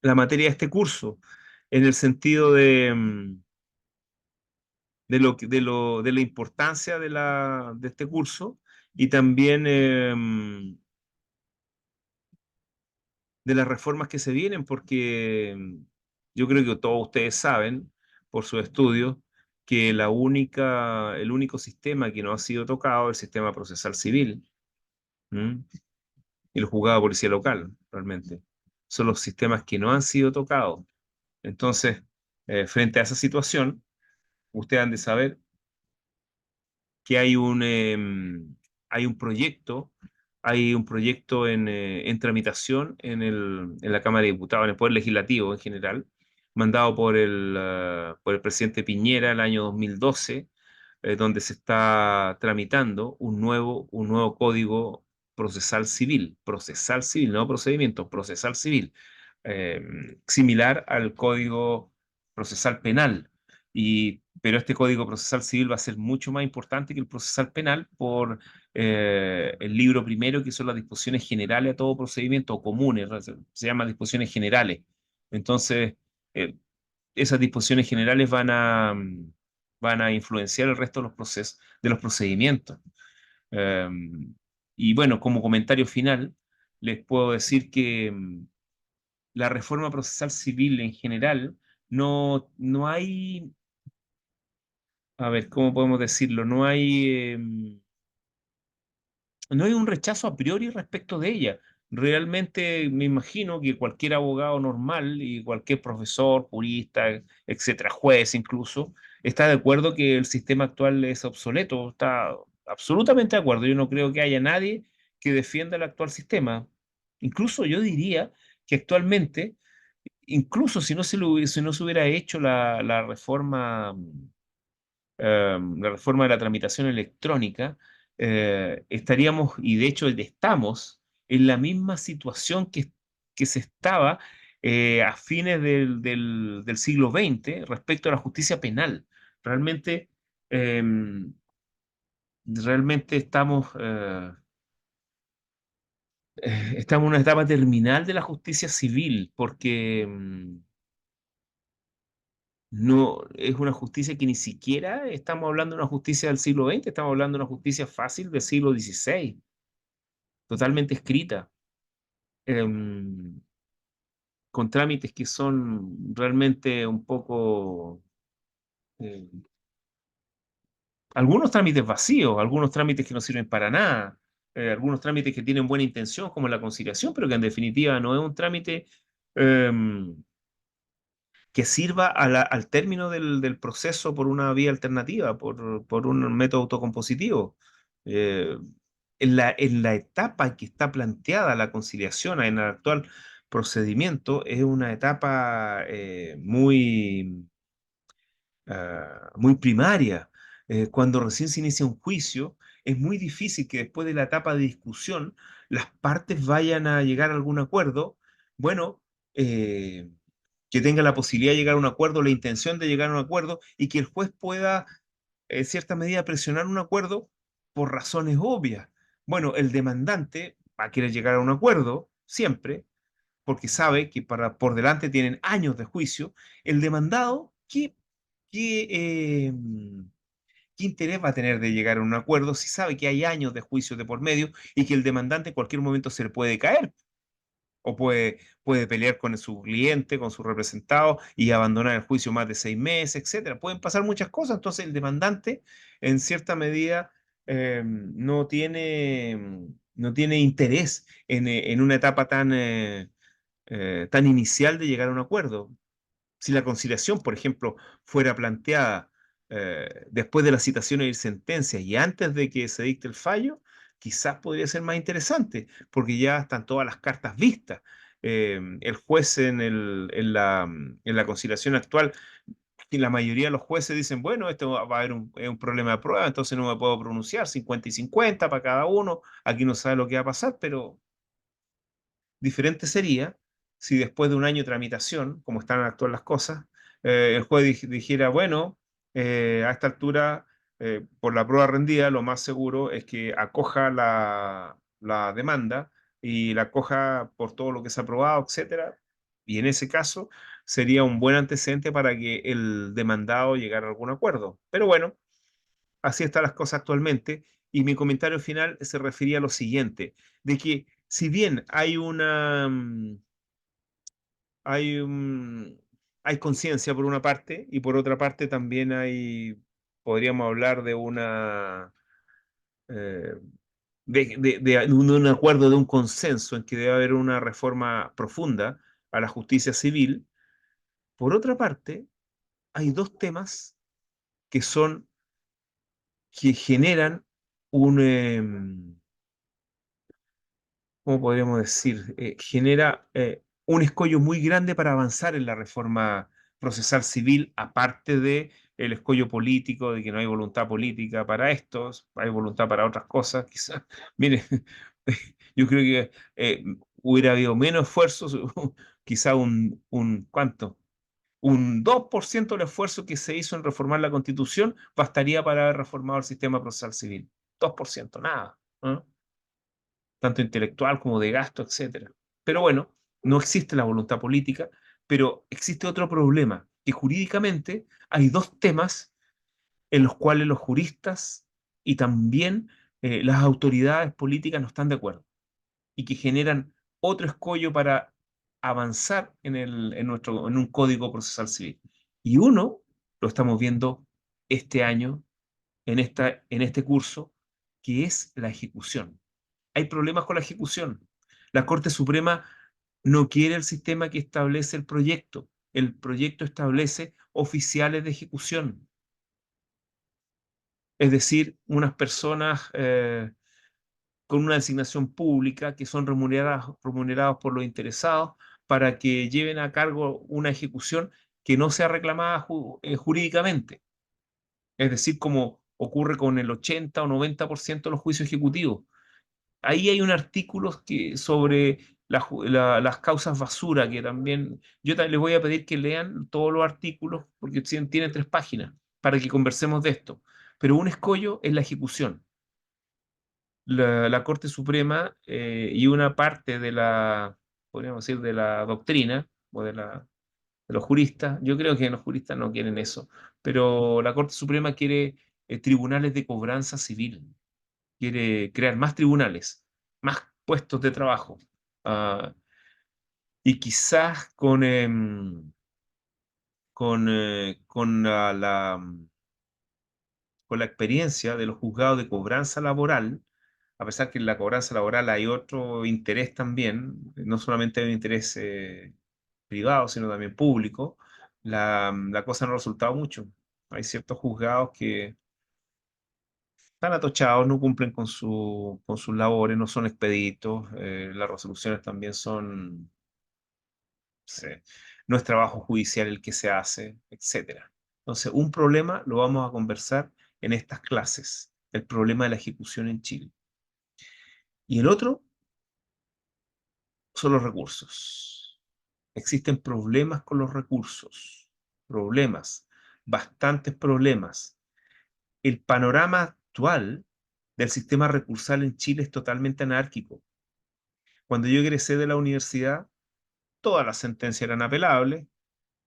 la materia de este curso, en el sentido de la importancia de este curso, y también de las reformas que se vienen, porque yo creo que todos ustedes saben, por sus estudios, que el único sistema que no ha sido tocado es el sistema procesal civil. Y el juzgado de policía local, realmente. Son los sistemas que no han sido tocados. Entonces, frente a esa situación, ustedes han de saber que hay un proyecto en tramitación en la Cámara de Diputados, en el Poder Legislativo en general, mandado por el presidente Piñera el año 2012, donde se está tramitando un nuevo código procesal civil, no procedimiento, procesal civil, similar al código procesal penal. Pero este código procesal civil va a ser mucho más importante que el procesal penal por el libro primero, que son las disposiciones generales a todo procedimiento, o comunes, se llaman disposiciones generales. Entonces, esas disposiciones generales van a influenciar el resto de los procedimientos. Y bueno, como comentario final, les puedo decir que la reforma procesal civil en general, no hay, a ver, ¿cómo podemos decirlo? No hay un rechazo a priori respecto de ella. Realmente me imagino que cualquier abogado normal y cualquier profesor, jurista, etcétera, juez incluso, está de acuerdo que el sistema actual es obsoleto. Está absolutamente de acuerdo. Yo no creo que haya nadie que defienda el actual sistema. Incluso yo diría que actualmente, incluso si no se hubiera hecho la reforma de la tramitación electrónica, estaríamos, y de hecho estamos, en la misma situación que se estaba a fines del siglo XX respecto a la justicia penal. Realmente, estamos en una etapa terminal de la justicia civil, porque no es una justicia que ni siquiera estamos hablando de una justicia del siglo XX, estamos hablando de una justicia fácil del siglo XVI, totalmente escrita, em, con trámites que son realmente un poco, eh, algunos trámites vacíos, algunos trámites que no sirven para nada, algunos trámites que tienen buena intención, como la conciliación, pero que en definitiva no es un trámite em, que sirva al término del proceso por una vía alternativa, por un método autocompositivo. Eh, en la etapa en que está planteada la conciliación en el actual procedimiento, es una etapa muy primaria. Cuando recién se inicia un juicio, es muy difícil que después de la etapa de discusión las partes vayan a llegar a algún acuerdo. Bueno, que tenga la posibilidad de llegar a un acuerdo, la intención de llegar a un acuerdo, y que el juez pueda, en cierta medida, presionar un acuerdo por razones obvias. Bueno, el demandante va a querer llegar a un acuerdo siempre, porque sabe que por delante tienen años de juicio. El demandado, qué, eh, qué interés va a tener de llegar a un acuerdo si sabe que hay años de juicio de por medio y que el demandante en cualquier momento se le puede caer? O puede pelear con su cliente, con su representado, y abandonar el juicio más de 6 meses, etcétera. Pueden pasar muchas cosas. Entonces, el demandante, en cierta medida, no tiene interés en una etapa tan inicial de llegar a un acuerdo. Si la conciliación, por ejemplo, fuera planteada después de la citación y sentencia y antes de que se dicte el fallo, quizás podría ser más interesante, porque ya están todas las cartas vistas. el juez en la conciliación actual, y la mayoría de los jueces dicen, bueno, esto va a haber un problema de prueba, entonces no me puedo pronunciar, 50 y 50 para cada uno, aquí no sabe lo que va a pasar, pero diferente sería si después de un año de tramitación, como están actuando las cosas, el juez dijera, bueno, a esta altura, por la prueba rendida, lo más seguro es que acoja la demanda y la acoja por todo lo que se ha aprobado, etcétera. Y en ese caso sería un buen antecedente para que el demandado llegara a algún acuerdo. Pero bueno, así están las cosas actualmente. Y mi comentario final se refería a lo siguiente, de que si bien hay, hay conciencia por una parte y por otra parte también podríamos hablar de eh, un acuerdo, de un consenso en que debe haber una reforma profunda a la justicia civil. Por otra parte, hay dos temas que que generan un, ¿cómo podríamos decir? Genera un escollo muy grande para avanzar en la reforma procesal civil, aparte de el escollo político, de que no hay voluntad política para estos, hay voluntad para otras cosas, quizás. Mire, yo creo que hubiera habido menos esfuerzos, quizá ¿cuánto? Un 2% del esfuerzo que se hizo en reformar la Constitución bastaría para haber reformado el sistema procesal civil. 2%, nada. ¿Ah? Tanto intelectual como de gasto, etcétera. Pero bueno, no existe la voluntad política, pero existe otro problema, que jurídicamente hay dos temas en los cuales los juristas y también las autoridades políticas no están de acuerdo y que generan otro escollo para avanzar en un código procesal civil. Y uno lo estamos viendo este año, en este curso, que es la ejecución. Hay problemas con la ejecución. La Corte Suprema no quiere el sistema que establece el proyecto. El proyecto establece oficiales de ejecución. Es decir, unas personas con una designación pública que son remunerados por los interesados para que lleven a cargo una ejecución que no sea reclamada jurídicamente. Es decir, como ocurre con el 80 o 90% de los juicios ejecutivos. Ahí hay un artículo sobre las causas basura, que también les voy a pedir que lean todos los artículos, porque tienen 3 páginas, para que conversemos de esto. Pero un escollo es la ejecución. La Corte Suprema y una parte podríamos decir, de la doctrina o de los juristas, yo creo que los juristas no quieren eso, pero la Corte Suprema quiere tribunales de cobranza civil, quiere crear más tribunales, más puestos de trabajo. Y quizás con la experiencia de los juzgados de cobranza laboral, a pesar que en la cobranza laboral hay otro interés también, no solamente hay un interés privado, sino también público, la cosa no ha resultado mucho. Hay ciertos juzgados que están atochados, no cumplen con sus labores, no son expeditos, las resoluciones también no es trabajo judicial el que se hace, etcétera. Entonces, un problema lo vamos a conversar en estas clases, el problema de la ejecución en Chile. Y el otro son los recursos. Existen problemas con los recursos, bastantes problemas. El panorama actual del sistema recursal en Chile es totalmente anárquico. Cuando yo egresé de la universidad, todas las sentencias eran apelables,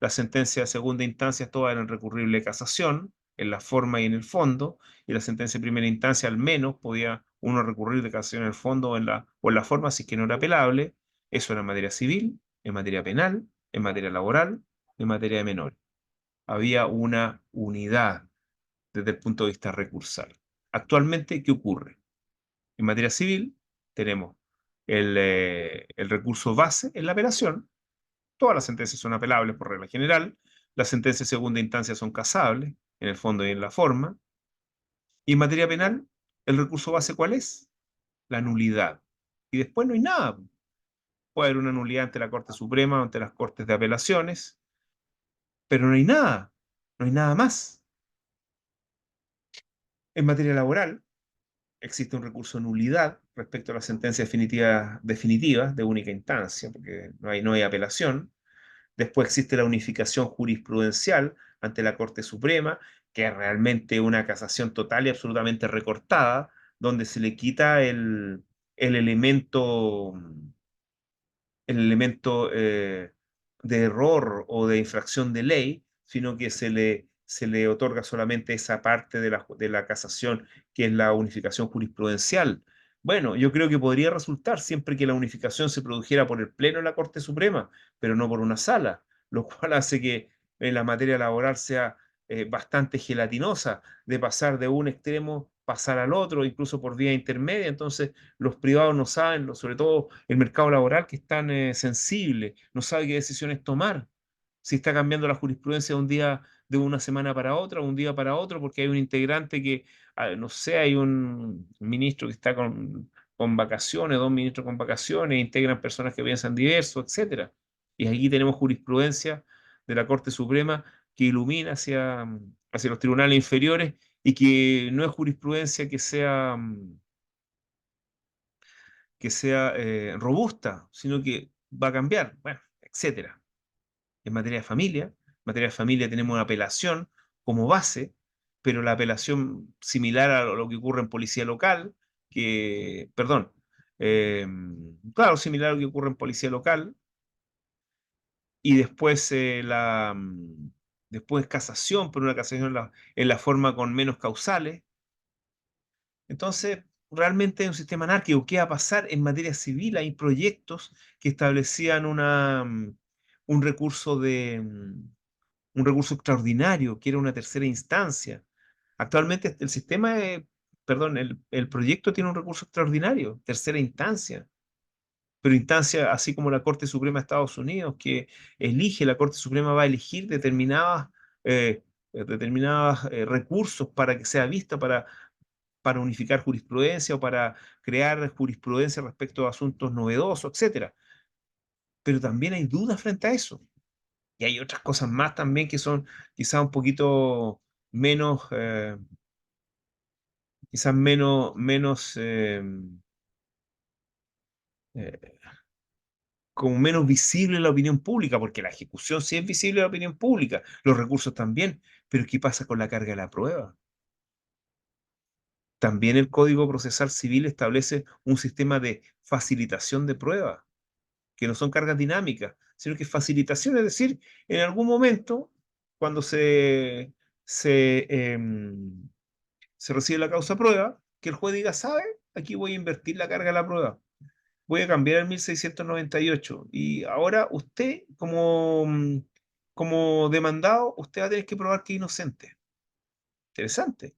las sentencias de segunda instancia todas eran recurribles de casación, en la forma y en el fondo, y la sentencia de primera instancia al menos podía uno recurrir de casación en el fondo o en la forma si es que no era apelable. Eso era en materia civil, en materia penal, en materia laboral, en materia de menores. Había una unidad desde el punto de vista recursal. Actualmente, ¿qué ocurre? En materia civil tenemos el recurso base en la apelación. Todas las sentencias son apelables por regla general. Las sentencias de segunda instancia son casables, en el fondo y en la forma. Y en materia penal, ¿el recurso base cuál es? La nulidad. Y después no hay nada. puede haber una nulidad ante la Corte Suprema o ante las Cortes de Apelaciones, pero no hay nada más. En materia laboral, existe un recurso de nulidad respecto a las sentencias definitivas de única instancia, porque no hay apelación. Después existe la unificación jurisprudencial ante la Corte Suprema, que es realmente una casación total y absolutamente recortada, donde se le quita el elemento de error o de infracción de ley, sino que se le otorga solamente esa parte de la casación, que es la unificación jurisprudencial. Bueno, yo creo que podría resultar siempre que la unificación se produjera por el Pleno de la Corte Suprema, pero no por una sala, lo cual hace que la materia laboral sea bastante gelatinosa, de pasar de un extremo, pasar al otro, incluso por vía intermedia. Entonces, los privados no saben, sobre todo el mercado laboral, que es tan sensible, no sabe qué decisiones tomar. Si está cambiando la jurisprudencia de un día, de una semana para otra, un día para otro, porque hay un integrante que, no sé, hay un ministro que está con vacaciones, dos ministros con vacaciones, integran personas que piensan diverso, etcétera. Y aquí tenemos jurisprudencia de la Corte Suprema que ilumina hacia los tribunales inferiores y que no es jurisprudencia que sea robusta, sino que va a cambiar, bueno, etcétera. En materia de familia tenemos una apelación como base, pero la apelación similar a lo que ocurre en policía local, claro, similar a lo que ocurre en policía local, y después casación, pero una casación en la forma con menos causales. Entonces, realmente es un sistema anárquico. ¿Qué va a pasar en materia civil? Hay proyectos que establecían un recurso un recurso extraordinario, que era una tercera instancia. Actualmente el sistema, el proyecto tiene un recurso extraordinario, tercera instancia, pero instancia así como la Corte Suprema de Estados Unidos, que la Corte Suprema va a elegir determinados recursos para que sea vista, para unificar jurisprudencia o para crear jurisprudencia respecto a asuntos novedosos, etcétera. Pero también hay dudas frente a eso. Y hay otras cosas más también que son quizás un poquito menos, quizás eh, como menos visible en la opinión pública, porque la ejecución sí es visible en la opinión pública, los recursos también, pero ¿qué pasa con la carga de la prueba? También el Código Procesal Civil establece un sistema de facilitación de pruebas, que no son cargas dinámicas, sino que es facilitación, es decir, en algún momento, cuando se recibe la causa prueba, que el juez diga, ¿sabe? Aquí voy a invertir la carga de la prueba. Voy a cambiar el 1698. Y ahora usted, como demandado, usted va a tener que probar que es inocente. Interesante.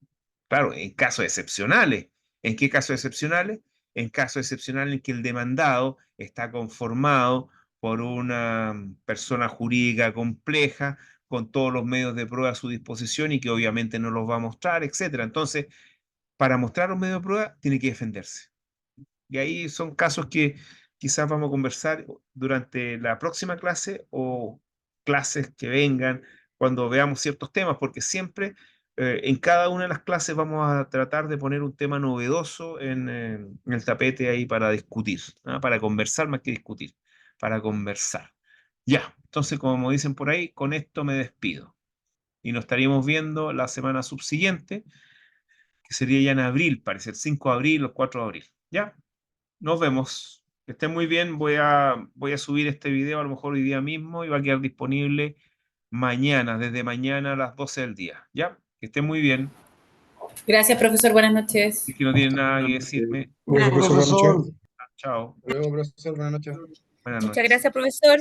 Claro, en casos excepcionales. ¿En qué casos excepcionales? En casos excepcionales en que el demandado está conformado por una persona jurídica compleja, con todos los medios de prueba a su disposición y que obviamente no los va a mostrar, etcétera. Entonces, para mostrar los medios de prueba, tiene que defenderse. Y ahí son casos que quizás vamos a conversar durante la próxima clase o clases que vengan cuando veamos ciertos temas, porque siempre en cada una de las clases vamos a tratar de poner un tema novedoso en el tapete ahí para discutir, ¿ah? Para conversar más que discutir, para conversar. Ya, entonces como dicen por ahí, con esto me despido. Y nos estaríamos viendo la semana subsiguiente, que sería ya en abril, parece el 5 de abril o el 4 de abril. ¿Ya? Nos vemos. Que estén muy bien. Voy a subir este video a lo mejor hoy día mismo y va a quedar disponible mañana, desde mañana a las 12 del día. ¿Ya? Que estén muy bien. Gracias, profesor. Buenas noches. Es que no tienen nada que decirme. Bueno, profesor. Chao. Hasta luego, profesor. Buenas noches. Buenas Muchas noches. gracias, profesor.